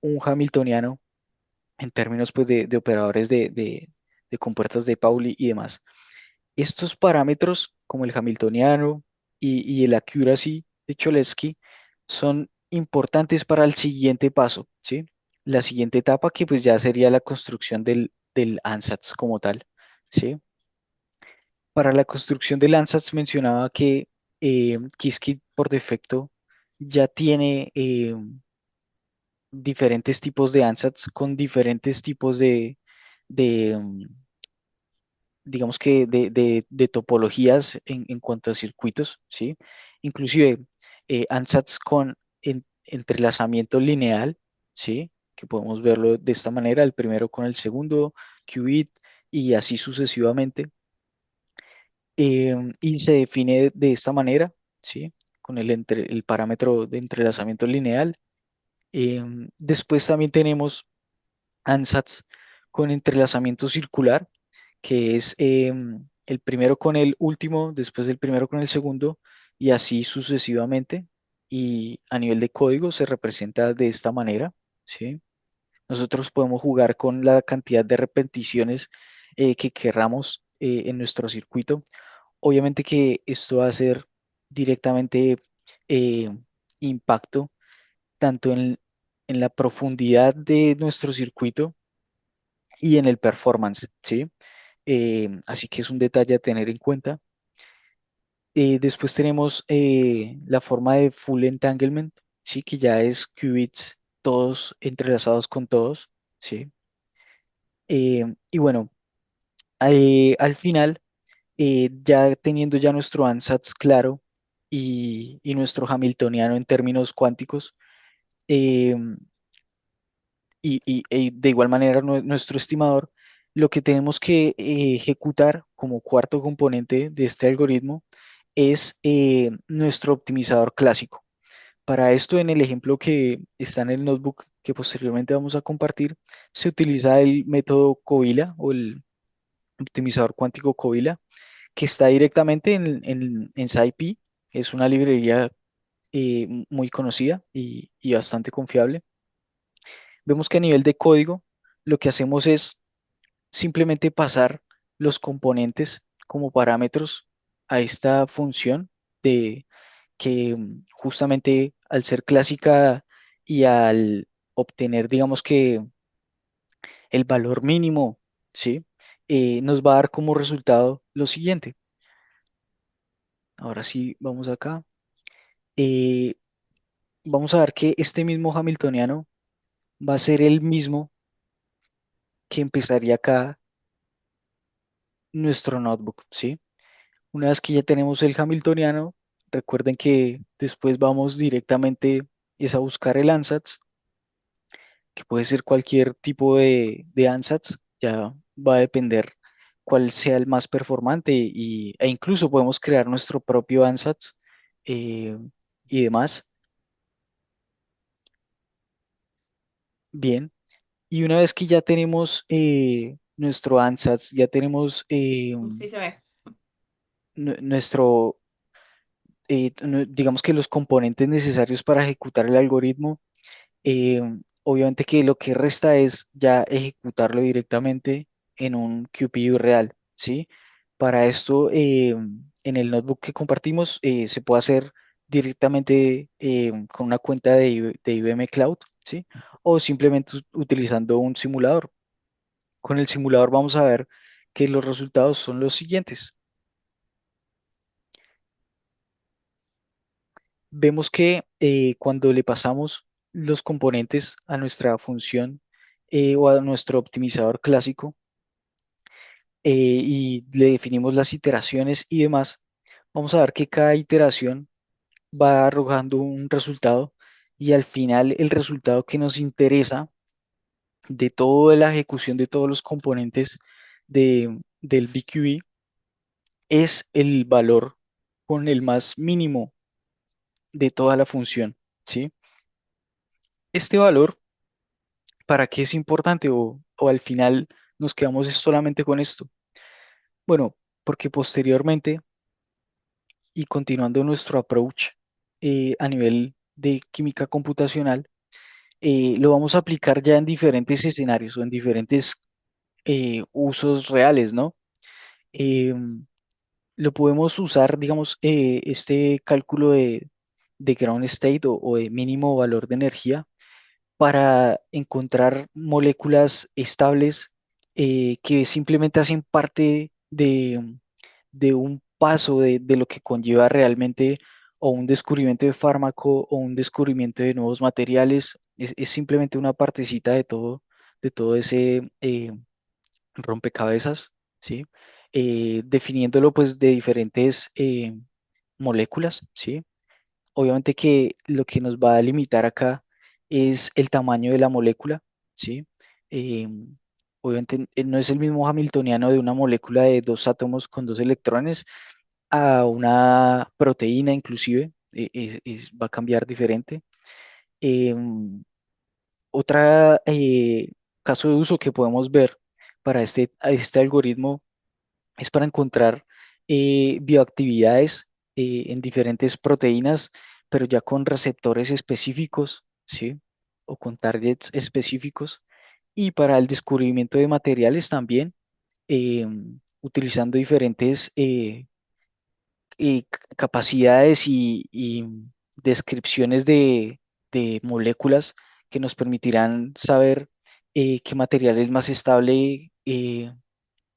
Un hamiltoniano en términos pues, de operadores de compuertas de Pauli y demás. Estos parámetros, como el hamiltoniano y el accuracy de Cholesky, son importantes para el siguiente paso, ¿sí? La siguiente etapa que pues ya sería la construcción del ANSATS como tal, ¿sí? Para la construcción del ANSATS mencionaba que Qiskit por defecto ya tiene diferentes tipos de ansatz con diferentes tipos de, digamos que de topologías en cuanto a circuitos, ¿sí? Inclusive ansatz con entrelazamiento lineal, ¿sí? Que podemos verlo de esta manera, el primero con el segundo, qubit, y así sucesivamente. Y se define de esta manera, ¿sí? Con el parámetro de entrelazamiento lineal. Después también tenemos ansatz con entrelazamiento circular, que es el primero con el último, después del primero con el segundo, y así sucesivamente. Y a nivel de código se representa de esta manera, ¿sí? Nosotros podemos jugar con la cantidad de repeticiones que querramos en nuestro circuito. Obviamente que esto va a ser directamente eh, impacto tanto en la profundidad de nuestro circuito y en el performance, ¿sí? Así que es un detalle a tener en cuenta. Después tenemos la forma de full entanglement, ¿sí? Que ya es qubits todos entrelazados con todos, ¿sí? Y bueno, al final, ya teniendo ya nuestro ansatz claro y nuestro hamiltoniano en términos cuánticos, eh, y de igual manera nuestro estimador, lo que tenemos que ejecutar como cuarto componente de este algoritmo es nuestro optimizador clásico. Para esto, en el ejemplo que está en el notebook que posteriormente vamos a compartir, se utiliza el método Covila o el optimizador cuántico Covila, que está directamente en SciPy. Es una librería muy conocida y bastante confiable. Vemos que a nivel de código, lo que hacemos es simplemente pasar los componentes como parámetros a esta función de que justamente al ser clásica y al obtener, digamos que el valor mínimo, ¿sí? Nos va a dar como resultado lo siguiente. Ahora sí, vamos acá. Eh, Vamos a ver que este mismo hamiltoniano va a ser el mismo que empezaría acá nuestro notebook, ¿sí? Una vez que ya tenemos el hamiltoniano, recuerden que después vamos directamente es a buscar el ansatz, que puede ser cualquier tipo de ansatz, ya va a depender cuál sea el más performante e incluso podemos crear nuestro propio ansatz eh, y demás. Bien, y una vez que ya tenemos nuestro ansatz, ya tenemos Sí se ve. nuestro, digamos que los componentes necesarios para ejecutar el algoritmo. eh, Obviamente que lo que resta es ya ejecutarlo directamente en un QPU real, ¿sí? Para esto, en el notebook que compartimos, se puede hacer directamente con una cuenta de IBM Cloud, ¿sí? O simplemente utilizando un simulador. Con el simulador vamos a ver que los resultados son los siguientes. Vemos que cuando le pasamos los componentes a nuestra función o a nuestro optimizador clásico y le definimos las iteraciones y demás, vamos a ver que cada iteración va arrojando un resultado y al final el resultado que nos interesa de toda la ejecución de todos los componentes del BQE es el valor con el más mínimo de toda la función, ¿sí? Este valor, ¿para qué es importante o al final nos quedamos es solamente con esto? Bueno, porque posteriormente y continuando nuestro approach a nivel de química computacional, lo vamos a aplicar ya en diferentes escenarios o en diferentes usos reales, ¿no? Em, lo podemos usar, digamos, este cálculo de ground state o de mínimo valor de energía para encontrar moléculas estables que simplemente hacen parte de un paso de lo que conlleva realmente o un descubrimiento de fármaco o un descubrimiento de nuevos materiales. Es simplemente una partecita de todo ese rompecabezas, ¿sí? Definiéndolo pues de diferentes moléculas, ¿sí? Obviamente que lo que nos va a limitar acá es el tamaño de la molécula, ¿sí? Obviamente no es el mismo hamiltoniano de una molécula de dos átomos con dos electrones a una proteína inclusive, va a cambiar diferente. Em, Otra caso de uso que podemos ver para este algoritmo es para encontrar bioactividades en diferentes proteínas, pero ya con receptores específicos, ¿sí? O con targets específicos. Y para el descubrimiento de materiales también, utilizando diferentes capacidades y descripciones de moléculas que nos permitirán saber qué material es más estable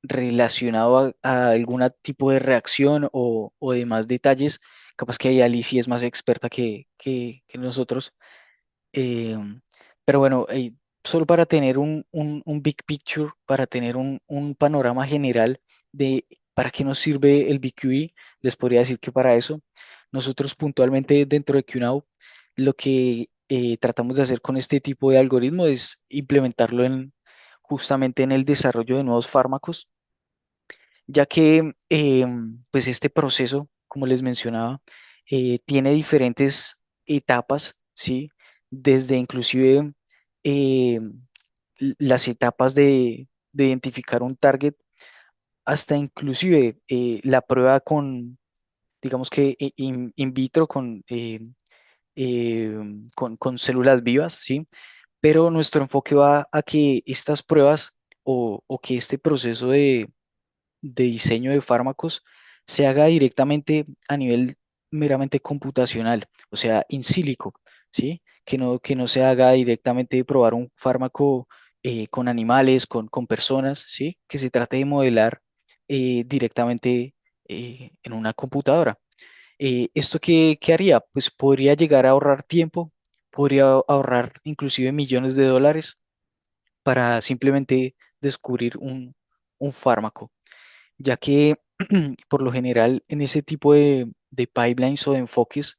relacionado a algún tipo de reacción o demás detalles. Capaz que ahí Alicia es más experta que nosotros. eh, pero bueno, solo para tener un big picture, para tener un panorama general de para qué nos sirve el BQE, les podría decir que para eso, nosotros puntualmente dentro de QNow, lo que tratamos de hacer con este tipo de algoritmo es implementarlo justamente en el desarrollo de nuevos fármacos, ya que pues este proceso, como les mencionaba, tiene diferentes etapas, ¿sí? Desde inclusive eh, las etapas de identificar un target hasta inclusive la prueba con, digamos que in vitro eh, con células vivas, ¿sí? Pero nuestro enfoque va a que estas pruebas o que este proceso de diseño de fármacos se haga directamente a nivel meramente computacional, o sea, in silico, ¿sí? Que no se haga directamente de probar un fármaco con animales, con personas, ¿sí? Que se trate de modelar directamente en una computadora. ¿Esto qué haría? Pues podría llegar a ahorrar tiempo, podría ahorrar inclusive millones de dólares para simplemente descubrir un fármaco, ya que por lo general en ese tipo de pipelines o de enfoques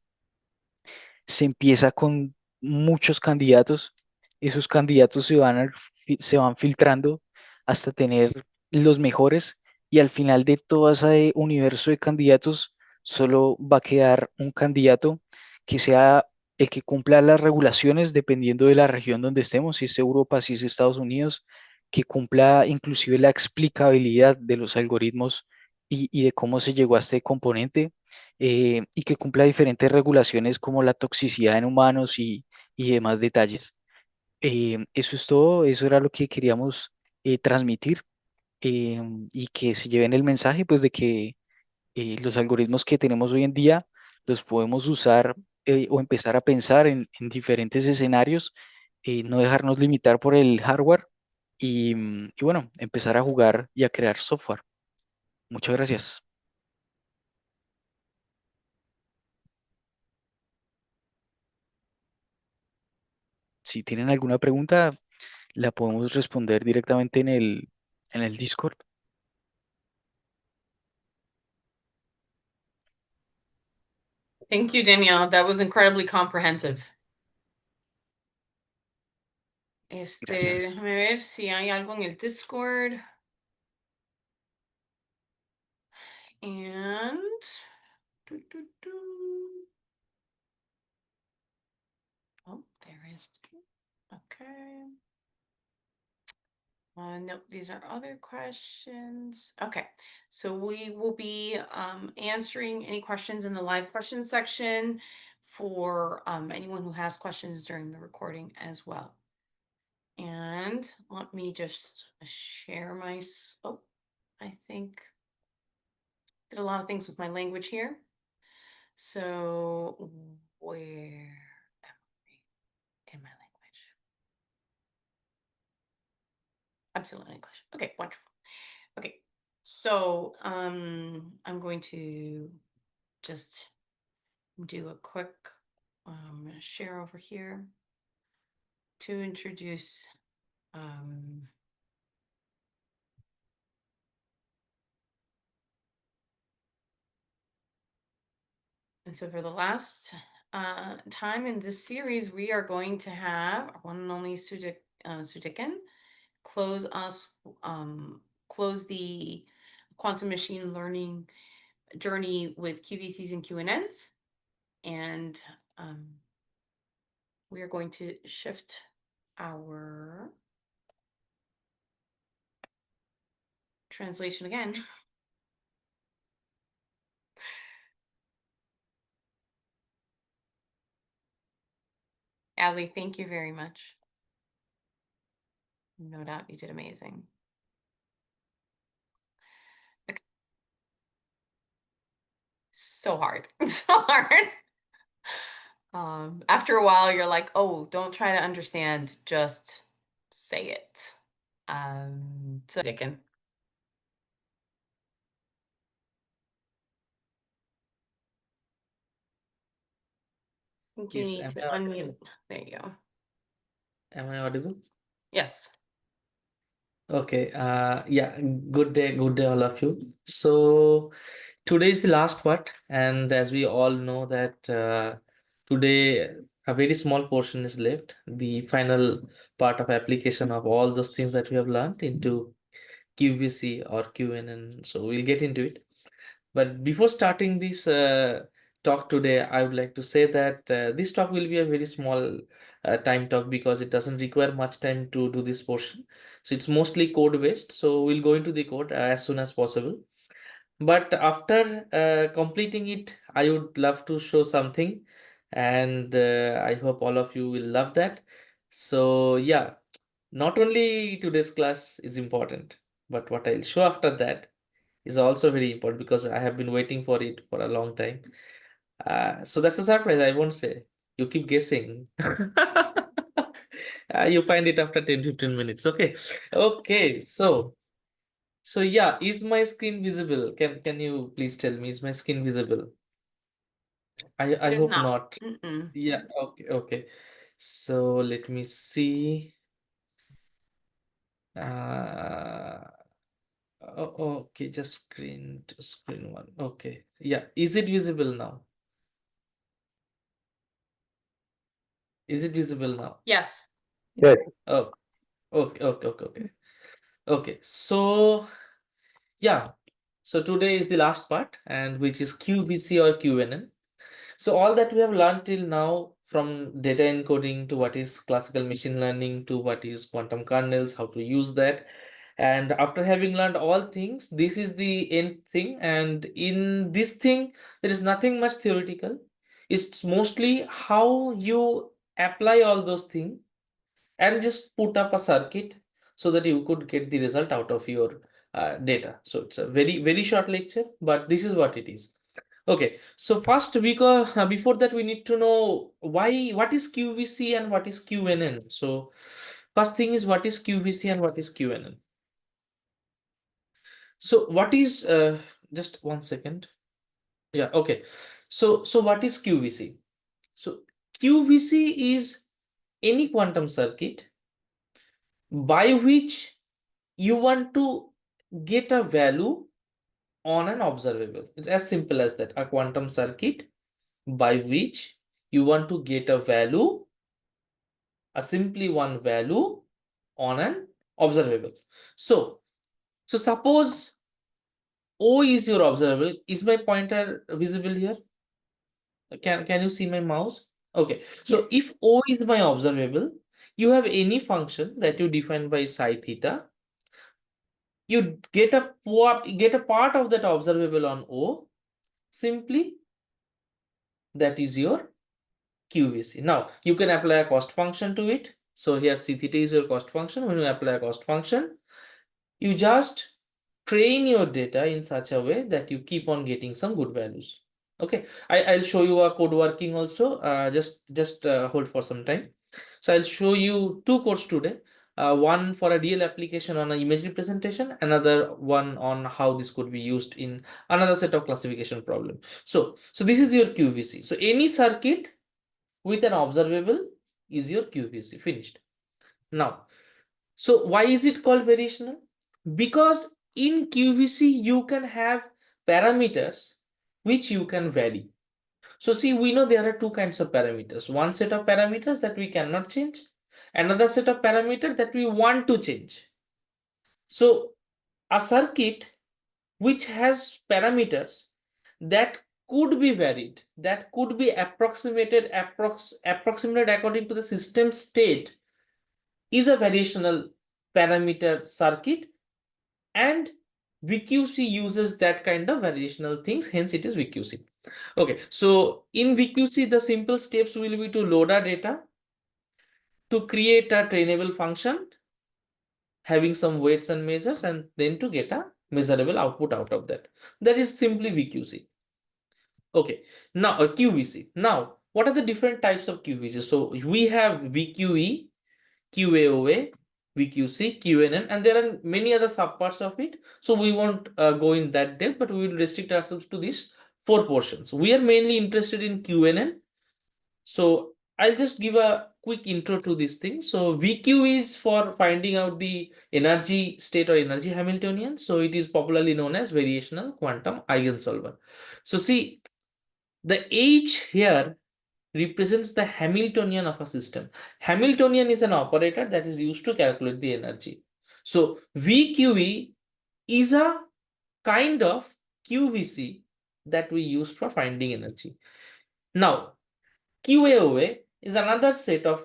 se empieza con muchos candidatos, esos candidatos se van filtrando hasta tener los mejores y al final de todo ese universo de candidatos solo va a quedar un candidato que sea el que cumpla las regulaciones dependiendo de la región donde estemos, si es Europa, si es Estados Unidos, que cumpla inclusive la explicabilidad de los algoritmos y de cómo se llegó a este componente y que cumpla diferentes regulaciones como la toxicidad en humanos y demás detalles. Eso es todo, eso era lo que queríamos transmitir y que se lleven el mensaje pues de que los algoritmos que tenemos hoy en día los podemos usar o empezar a pensar en diferentes escenarios, no dejarnos limitar por el hardware y bueno, empezar a jugar y a crear software. Muchas gracias. Si tienen alguna pregunta, la podemos responder directamente en el Discord. Thank you, Danielle. That was incredibly comprehensive. Gracias. Déjame ver si hay algo en el Discord. And doo, doo, doo. Oh, there is. Okay. No, these are other questions. Okay, so we will be answering any questions in the live questions section for anyone who has questions during the recording as well. And let me just share my, oh, I think did a lot of things with my language here. So where am I in my language? I'm still in English. Okay, wonderful. Okay, so I'm going to just do a quick share over here to introduce and so for the last time in this series, we are going to have our one and only Sudikin close the quantum machine learning journey with QVCs and QNNs. And we are going to shift our translation again. Ali, thank you very much. No doubt you did amazing. Okay. So hard. So hard. After a while, you're like, oh, don't try to understand, just say it. So Dickon. I think you Yes, need am to I unmute. audible? There you go. Am I audible? Yes. Okay. Yeah. Good day, all of you. So today is the last part, and as we all know that today a very small portion is left, the final part of application of all those things that we have learned into QVC or QNN. So we'll get into it. But before starting this talk today, I would like to say that this talk will be a very small time talk because it doesn't require much time to do this portion. So it's mostly code based. So we'll go into the code as soon as possible. But after completing it, I would love to show something, and I hope all of you will love that. So yeah, not only today's class is important, but what I'll show after that is also very important because I have been waiting for it for a long time. So that's a surprise, I won't say. You keep guessing. You find it after 10-15 minutes. Okay. Okay. So yeah, is my screen visible? Can you please tell me, is my screen visible? I It is hope not. not. Yeah, okay, okay. So let me see. Okay, just screen to screen one. Okay. Yeah, is it visible now? Is it visible now? Yes. Yes. Oh, okay. Okay, so yeah, so today is the last part, and which is QVC or QNN. So all that we have learned till now, from data encoding to what is classical machine learning to what is quantum kernels, how to use that. And after having learned all things, this is the end thing. And in this thing, there is nothing much theoretical. It's mostly how you apply all those things and just put up a circuit so that you could get the result out of your data. So it's a very short lecture, but this is what it is. Okay, so first, because before that we need to know what is QVC and what is QNN. So first thing is, what is QVC and what is QNN. So what is just 1 second. Yeah, okay. So what is QVC? So QVC is any quantum circuit by which you want to get a value on an observable. It's as simple as that. A quantum circuit by which you want to get a value, a simply one value on an observable. So suppose O is your observable. Is my pointer visible here? Can you see my mouse? Okay. So Yes. if O is my observable, you have any function that you define by psi theta. You get a part of that observable on O. Simply, that is your QVC. Now you can apply a cost function to it. So here C theta is your cost function. When you apply a cost function, you just train your data in such a way that you keep on getting some good values. Okay, I'll show you a code working also. Just hold for some time. So I'll show you two codes today. one for a real application on an image representation, another one on how this could be used in another set of classification problem. So this is your QVC. So any circuit with an observable is your QVC, finished. Now, so why is it called variational? Because in QVC you can have parameters which you can vary. So see, we know there are two kinds of parameters. One set of parameters that we cannot change, another set of parameters that we want to change. So a circuit which has parameters that could be varied, that could be approximated according to the system state, is a variational parameter circuit, and VQC uses that kind of variational things, hence it is VQC. Okay, so in VQC, the simple steps will be to load our data, to create a trainable function, having some weights and measures, and then to get a measurable output out of that. That is simply VQC. Okay, now a QVC. Now, what are the different types of QVC? So we have VQE, QAOA, VQC, QNN, and there are many other subparts of it. So we won't go in that depth, but we will restrict ourselves to these 4 portions. We are mainly interested in QNN. So I'll just give a quick intro to this thing. So VQ is for finding out the energy state or energy Hamiltonian. So it is popularly known as variational quantum eigensolver. So see, the H here represents the Hamiltonian of a system. Hamiltonian is an operator that is used to calculate the energy. So VQE is a kind of QVC that we use for finding energy. Now, QAOA is another set of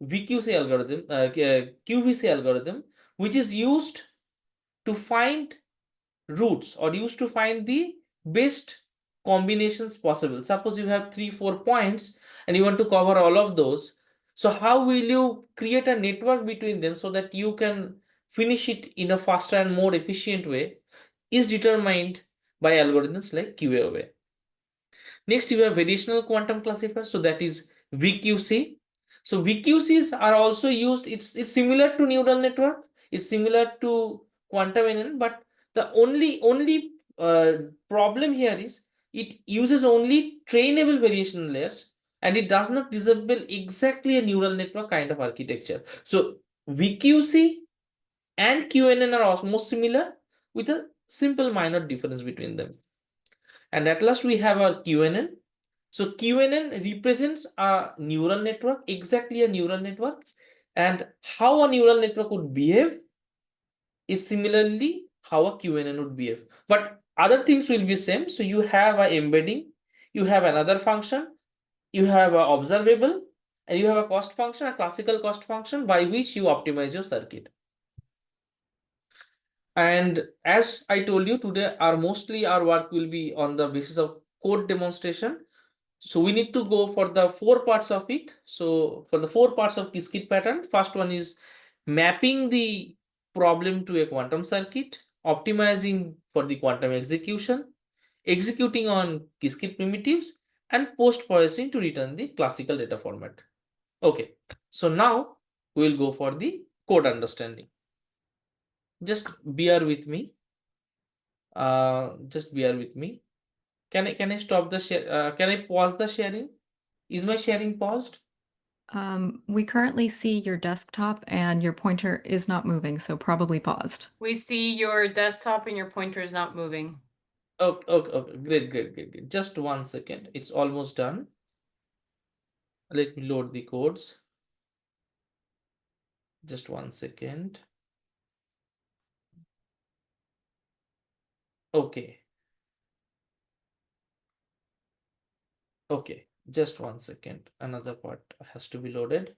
VQC algorithm, QVC algorithm, which is used to find roots or used to find the best combinations possible. Suppose you have 3-4 points and you want to cover all of those. So how will you create a network between them so that you can finish it in a faster and more efficient way is determined by algorithms like QAOA. Next, you have variational quantum classifier. So that is VQC. So VQCs are also used. It's similar to neural network. It's similar to quantum NN, but the only problem here is it uses only trainable variation layers, and it does not resemble exactly a neural network kind of architecture. So VQC and QNN are almost similar with a simple minor difference between them. And at last we have our QNN. So QNN represents a neural network, exactly a neural network, and how a neural network would behave is similarly how a QNN would behave. But other things will be same. So you have an embedding, you have another function, you have an observable, and you have a cost function, a classical cost function by which you optimize your circuit. And as I told you today, mostly our work will be on the basis of code demonstration. So we need to go for the 4 parts of it. So for the 4 parts of Qiskit pattern, first one is mapping the problem to a quantum circuit, optimizing for the quantum execution, executing on Qiskit primitives, and post-processing to return the classical data format. Okay, so now we will go for the code understanding. Just bear with me. Just bear with me. Can I stop the share? Can I pause the sharing? Is my sharing paused? We currently see your desktop and your pointer is not moving, so probably paused. We see your desktop and your pointer is not moving. Okay. Great. Just 1 second. It's almost done. Let me load the codes. Just 1 second. Okay. Okay, just 1 second. Another part has to be loaded.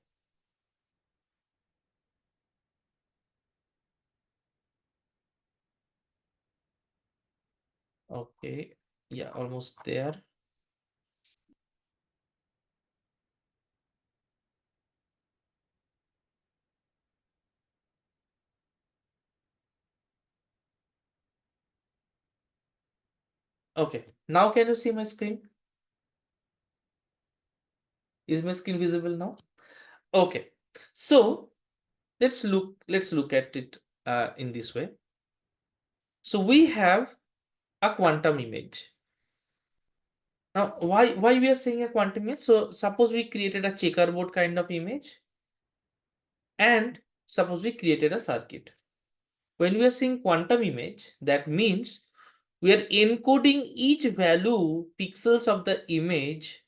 Okay, yeah, almost there. Okay, now can you see my screen? Is my screen visible now? Okay, so let's look at it in this way. So we have a quantum image. Now, why we are saying a quantum image? So suppose we created a checkerboard kind of image, and suppose we created a circuit. When we are saying quantum image, that means we are encoding each value pixels of the image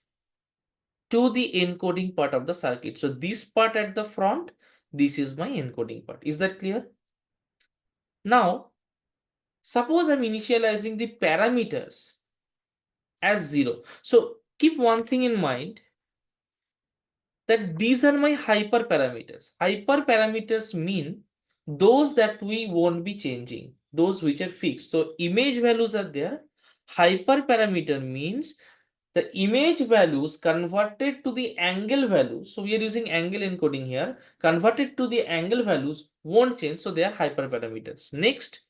to the encoding part of the circuit. So this part at the front, this is my encoding part. Is that clear? Now, suppose I'm initializing the parameters as 0. So keep one thing in mind, that these are my hyperparameters. Hyperparameters mean those that we won't be changing, those which are fixed. So image values are there. Hyperparameter means the image values converted to the angle values. So we are using angle encoding here. Converted to the angle values won't change. So they are hyperparameters. Next,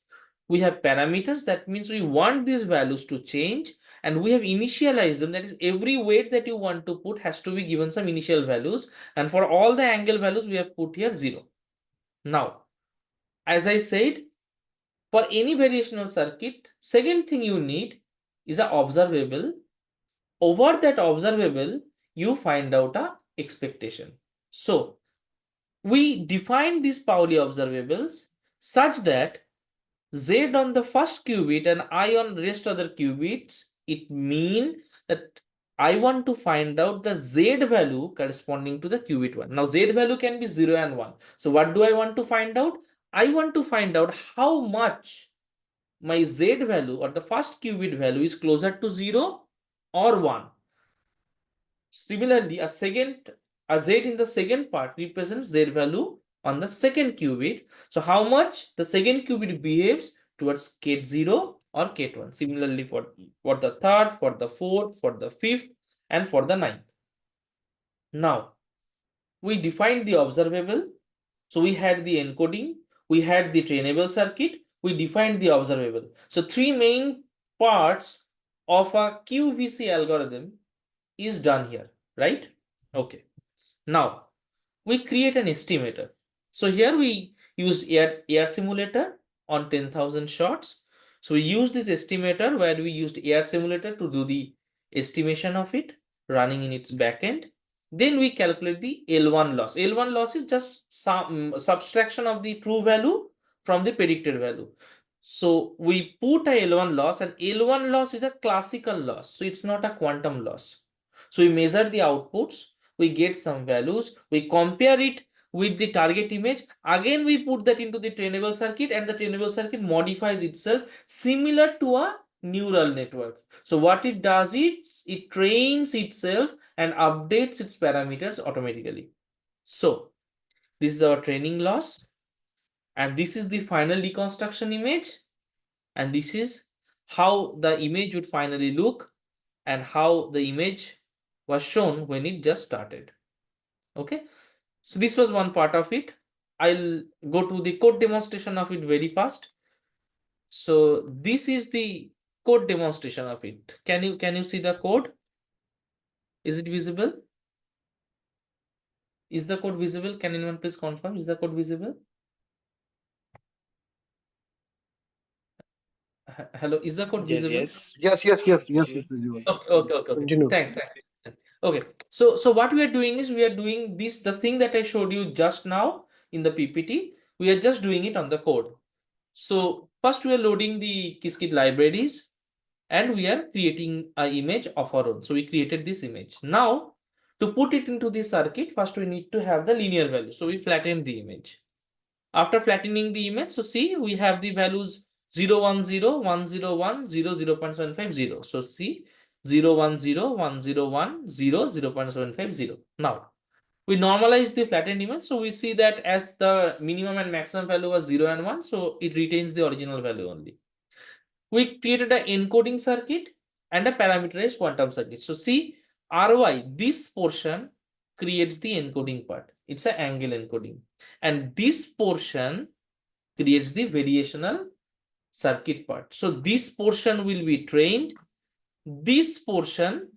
we have parameters. That means we want these values to change, and we have initialized them. That is, every weight that you want to put has to be given some initial values, and for all the angle values we have put here 0. Now, as I said, for any variational circuit, second thing you need is an observable. Over that observable, you find out a expectation. So we define these Pauli observables such that Z on the first qubit and I on rest other qubits, it mean that I want to find out the Z value corresponding to the qubit 1. Now Z value can be 0 and 1. So what do I want to find out? I want to find out how much my Z value or the first qubit value is closer to 0 or 1. Similarly, a Z in the second part represents Z value on the second qubit. So how much the second qubit behaves towards K0 or K1. Similarly for the third, for the fourth, for the fifth, and for the ninth. Now, we defined the observable. So we had the encoding, we had the trainable circuit, we defined the observable. So three main parts of a QVC algorithm is done here, right? Okay. Now we create an estimator. So here we use air simulator on 10,000 shots. So we use this estimator where we used air simulator to do the estimation of it running in its backend. Then we calculate the L1 loss. L1 loss is just some subtraction of the true value from the predicted value. So we put a L1 loss, and L1 loss is a classical loss. So it's not a quantum loss. So we measure the outputs, we get some values, we compare it with the target image. Again, we put that into the trainable circuit, and the trainable circuit modifies itself similar to a neural network. So what it does is it trains itself and updates its parameters automatically. So this is our training loss, and this is the final reconstruction image, and this is how the image would finally look and how the image was shown when it just started. Okay, so this was one part of it. I'll go to the code demonstration of it very fast. So this is the code demonstration of it. Can you see the code? Is it visible? Is the code visible? Can anyone please confirm? Is the code visible? Hello, is the code visible? Yes. Yes, Okay. visible. Okay. Continue. Thanks. Okay, so what we are doing is we are doing the thing that I showed you just now in the PPT. We are just doing it on the code. So first we are loading the Qiskit libraries, and we are creating an image of our own. So we created this image. Now to put it into the circuit, first we need to have the linear value. So we flatten the image. After flattening the image, so see, we have the values 0, 1, 0, 1, 0, 1, 0, 0.750. So see, 0, 1, 0, 1, 0, 1, 0, 0.750. Now, we normalize the flattened image. So we see that as the minimum and maximum value was 0 and 1, so it retains the original value only. We created an encoding circuit and a parameterized quantum circuit. So see, RY, this portion creates the encoding part. It's an angle encoding. And this portion creates the variational circuit part. So this portion will be trained. This portion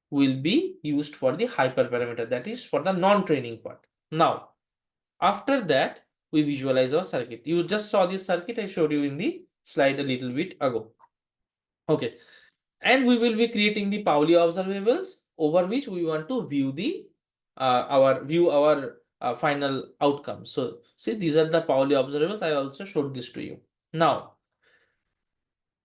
will be used for the hyperparameter, that is for the non-training part. Now, after that, we visualize our circuit. You just saw this circuit I showed you in the slide a little bit ago. Okay, and we will be creating the Pauli observables over which we want to view the our final outcome. So see, these are the Pauli observables. I also showed this to you. Now,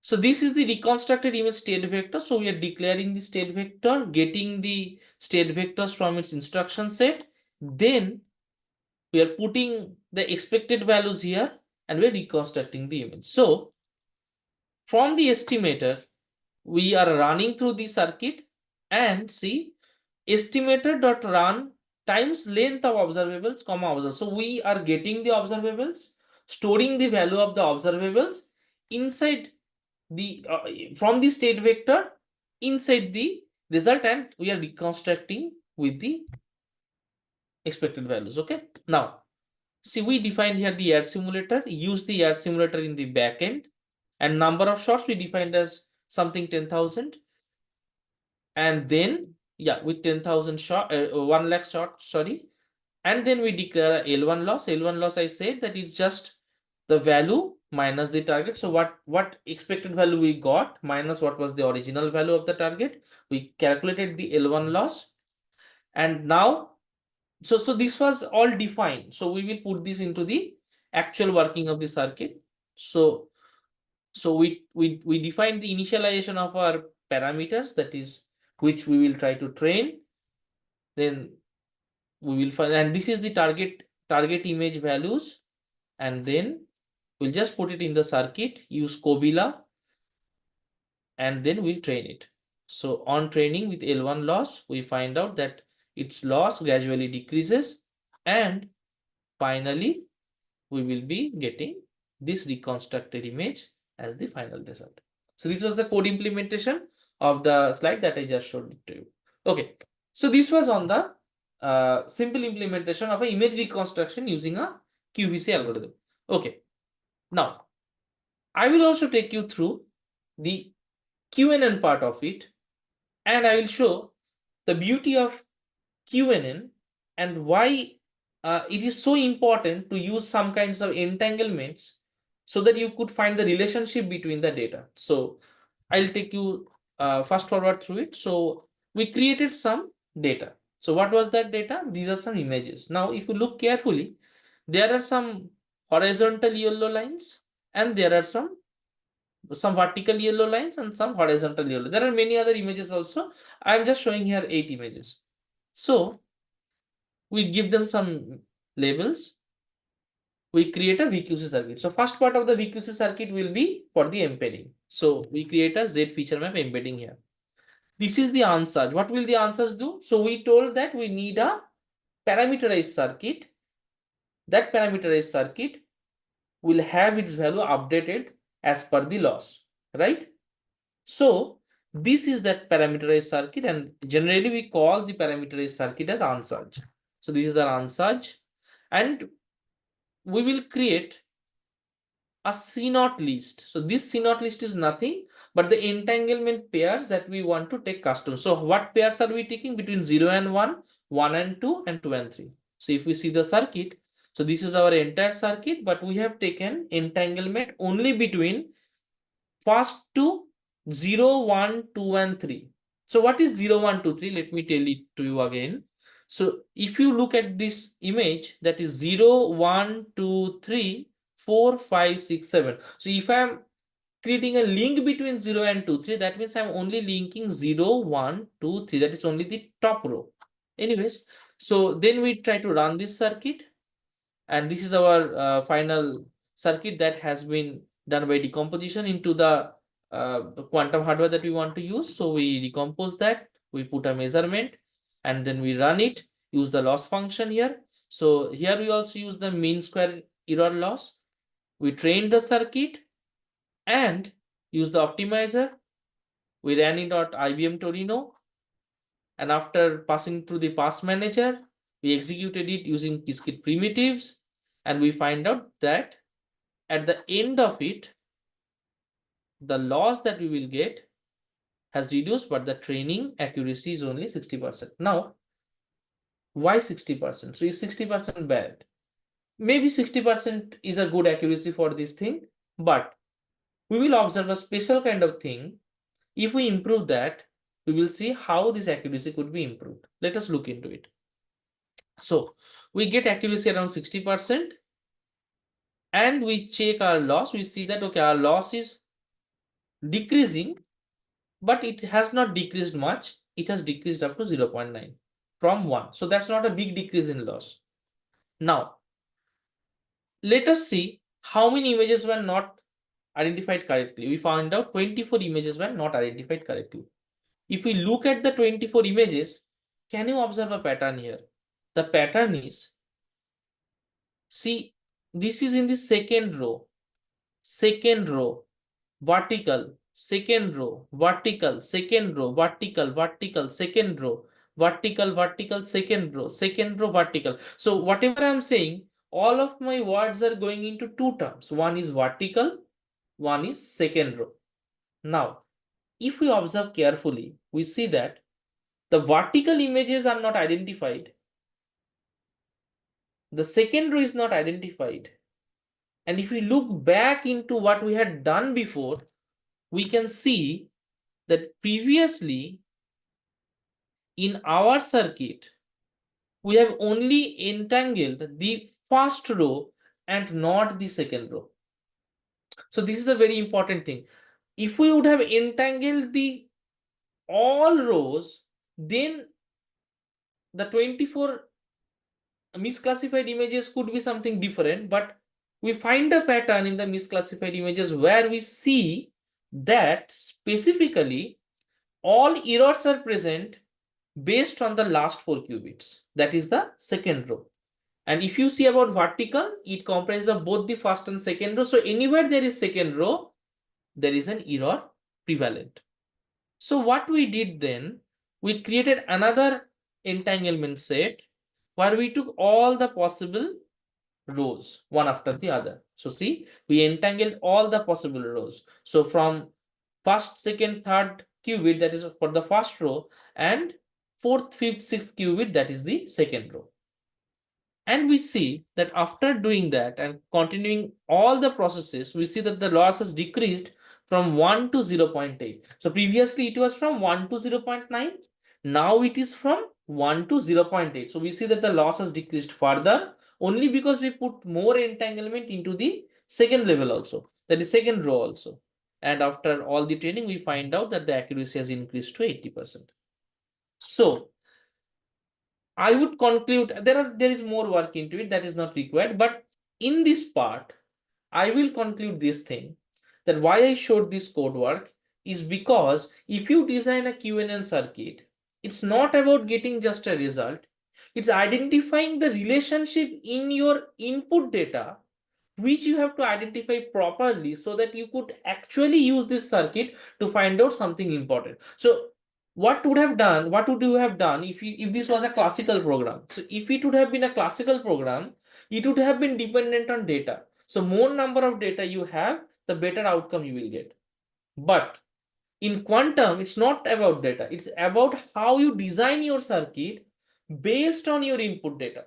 so this is the reconstructed image state vector. So we are declaring the state vector, getting the state vectors from its instruction set. Then we are putting the expected values here and we are reconstructing the image. So from the estimator, we are running through the circuit and see estimator.run times length of observables, comma observables. So we are getting the observables, storing the value of the observables inside the from the state vector inside the result, and we are reconstructing with the expected values. Okay, now see, we defined here the air simulator, use the air simulator in the backend, and number of shots we defined as something 10,000, and then yeah, with 10,000 shot 1 lakh shots, sorry, and then we declare a L1 loss. L1 loss, I said that it's just the value minus the target. So what expected value we got minus what was the original value of the target, we calculated the L1 loss. And now so this was all defined, so we will put this into the actual working of the circuit. So we define the initialization of our parameters, that is which we will try to train. Then we will find, and this is the target image values, and then we'll just put it in the circuit, use Kobila, and then we'll train it. So on training with L1 loss, we find out that its loss gradually decreases, and finally we will be getting this reconstructed image as the final result. So this was the code implementation of the slide that I just showed it to you. Okay, so this was on the simple implementation of an image reconstruction using a QVC algorithm. Okay, now I will also take you through the QNN part of it, and I will show the beauty of QNN and why it is so important to use some kinds of entanglements so that you could find the relationship between the data. So I'll take you fast forward through it. So we created some data. So what was that data? These are some images. Now, if you look carefully, there are some horizontal yellow lines and there are some vertical yellow lines and some horizontal yellow. There are many other images also. I'm just showing here 8 images. So we give them some labels. We create a VQC circuit. So first part of the VQC circuit will be for the embedding. So we create a Z feature map embedding here. This is the answers. What will the answers do? So we told that we need a parameterized circuit. That parameterized circuit will have its value updated as per the loss, right? So this is that parameterized circuit, and generally we call the parameterized circuit as ANSAJ. So this is the ANSAJ, and we will create a C0 list. So this C0 list is nothing but the entanglement pairs that we want to take custom. So what pairs are we taking? Between 0 and 1, 1 and 2, and 2 and 3. So if we see the circuit, so this is our entire circuit, but we have taken entanglement only between first two 0, 1, 2, and 3. So what is 0, 1, 2, 3? Let me tell it to you again. So if you look at this image, that is 0, 1, 2, 3, 4, 5, 6, 7. So if I am creating a link between 0 and 2, 3, that means I am only linking 0, 1, 2, 3. That is only the top row. Anyways, so then we try to run this circuit, and this is our final circuit that has been done by decomposition into the quantum hardware that we want to use. So we decompose that, we put a measurement, and then we run it, use the loss function here. So here we also use the mean square error loss. We trained the circuit and use the optimizer. We ran it at IBM Torino, and after passing through the pass manager, we executed it using Qiskit primitives, and we find out that at the end of it, the loss that we will get has reduced, but the training accuracy is only 60%. Now, why 60%? So is 60% bad? maybe 60% is a good accuracy for this thing, but we will observe a special kind of thing. If we improve that, we will see how this accuracy could be improved. Let us look into it. So we get accuracy around 60%, and we check our loss. We see that, okay, our loss is decreasing, but it has not decreased much. It has decreased up to 0.9 from 1. So that's not a big decrease in loss. Now, let us see how many images were not identified correctly. We found out 24 images were not identified correctly. If we look at the 24 images, can you observe a pattern here? The pattern is, see, this is in the second row, vertical, second row, vertical, second row, vertical, vertical, second row, vertical, vertical, second row, vertical. So whatever I'm saying, all of my words are going into two terms. One is vertical, one is second row. Now, if we observe carefully, we see that the vertical images are not identified. The second row is not identified. And if we look back into what we had done before, we can see that previously in our circuit, we have only entangled the first row and not the second row. So this is a very important thing. If we would have entangled the all rows, then the 24 misclassified images could be something different, but we find a pattern in the misclassified images where we see that specifically all errors are present based on the last 4 qubits. That is the second row. And if you see about vertical, it comprises of both the first and second row. So anywhere there is second row, there is an error prevalent. So what we did then, we created another entanglement set where we took all the possible rows one after the other. So see, we entangled all the possible rows. So from first, second, third qubit, that is for the first row, and fourth, fifth, sixth qubit, that is the second row. And we see that after doing that and continuing all the processes, we see that the loss has decreased from 1 to 0.8. So previously it was from 1 to 0.9. Now it is from 1 to 0.8. So we see that the loss has decreased further only because we put more entanglement into the second level also, that is second row also. And after all the training, we find out that the accuracy has increased to 80%. So I would conclude there is more work into it that is not required, but in this part, I will conclude this thing that why I showed this code work is because if you design a QNN circuit, it's not about getting just a result. It's identifying the relationship in your input data, which you have to identify properly so that you could actually use this circuit to find out something important. So what would you have done if this was a classical program? So if it would have been a classical program, it would have been dependent on data. So more number of data you have, the better outcome you will get. But in quantum, it's not about data. It's about how you design your circuit based on your input data.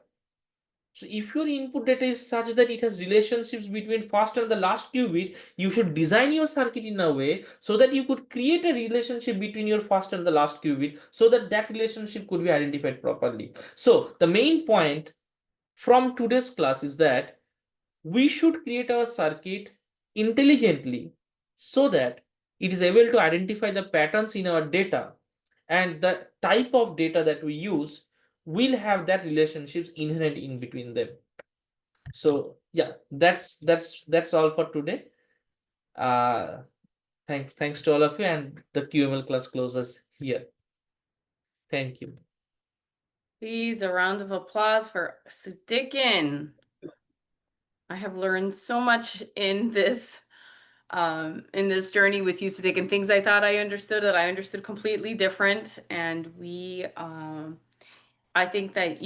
So if your input data is such that it has relationships between first and the last qubit, you should design your circuit in a way so that you could create a relationship between your first and the last qubit so that that relationship could be identified properly. So the main point from today's class is that we should create our circuit intelligently so that it is able to identify the patterns in our data, and the type of data that we use will have that relationships inherent in between them. So yeah, that's all for today. Thanks to all of you, and the QML class closes here. Thank you. Please, a round of applause for Sudikin. I have learned so much in this journey with you, Sudikin. Things I thought I understood that I understood completely different. And I think that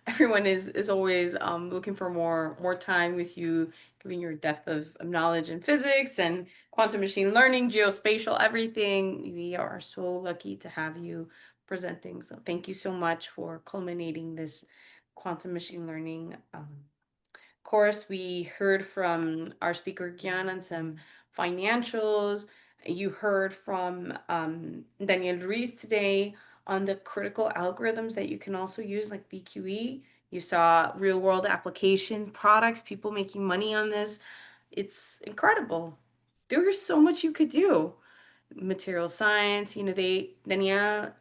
everyone is always looking for more time with you, given your depth of knowledge in physics and quantum machine learning, geospatial, everything. We are so lucky to have you presenting. So thank you so much for culminating this quantum machine learning course, we heard from our speaker Gian on some financials. You heard from Daniel Ruiz today on the critical algorithms that you can also use, like BQE. You saw real world applications, products, people making money on this. It's incredible. There is so much you could do. Material science, Danielle,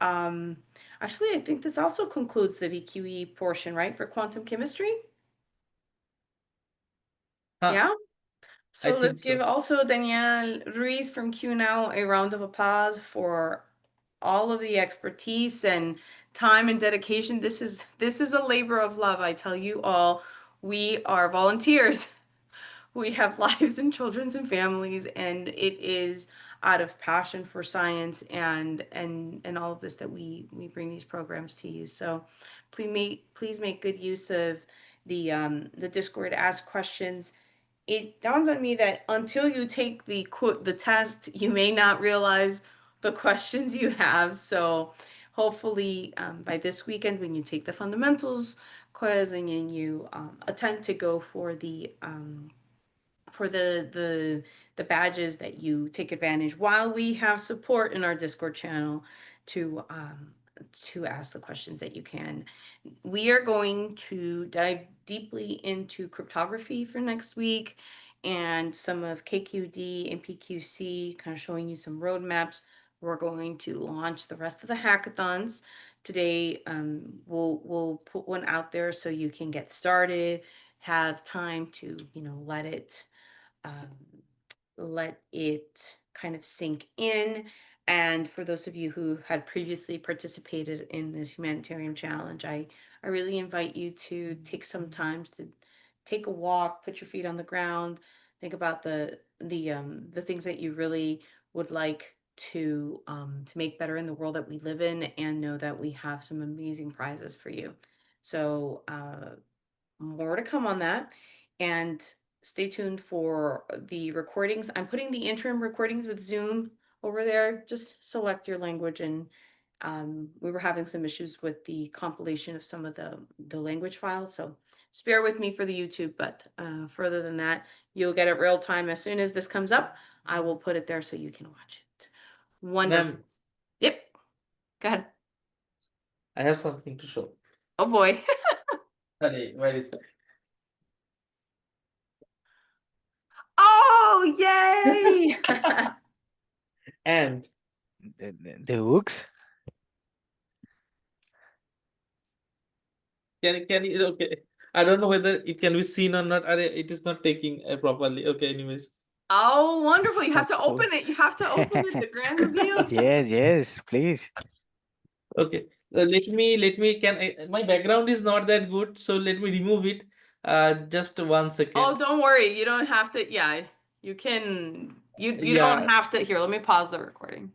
actually, I think this also concludes the VQE portion, right, for quantum chemistry? Huh, Yeah. I So think let's give so. also Danielle Ruiz from QNow a round of applause for all of the expertise and time and dedication. This is a labor of love, I tell you all. We are volunteers. We have lives and children's and families, and it is out of passion for science and all of this that we bring these programs to you. So please make good use of the Discord, ask questions. It dawns on me that until you take the test, you may not realize the questions you have. So hopefully by this weekend, when you take the fundamentals quiz and then you attempt to go for the badges, that you take advantage while we have support in our Discord channel to ask the questions that you can. We are going to dive deeply into cryptography for next week and some of KQD and PQC, kind of showing you some roadmaps. We're going to launch the rest of the hackathons today. We'll put one out there so you can get started, have time to let it kind of sink in. And for those of you who had previously participated in this humanitarian challenge, I really invite you to take some time to take a walk, put your feet on the ground, think about the things that you really would like to make better in the world that we live in, and know that we have some amazing prizes for you. So more to come on that, and stay tuned for the recordings. I'm putting the interim recordings with Zoom over there. Just select your language, and we were having some issues with the compilation of some of the language files, so just bear with me for the YouTube. But further than that, you'll get it real time. As soon as this comes up, I will put it there so you can watch it. Wonderful. Ma'am, Yep. Go ahead. I have something to show. Oh boy. Sorry, where is that? Oh, yay! And The books. can you okay? I don't know whether it can be seen or not. It is not taking properly. Okay, anyways. Oh, wonderful. You have to Cool. open it. You have to open it. The grand reveal. Yes, please. Okay, my background is not that good, so let me remove it. Just 1 second. Oh, don't worry. You don't have to. Yeah, you can. You don't Yeah. have to. Here, let me pause the recording.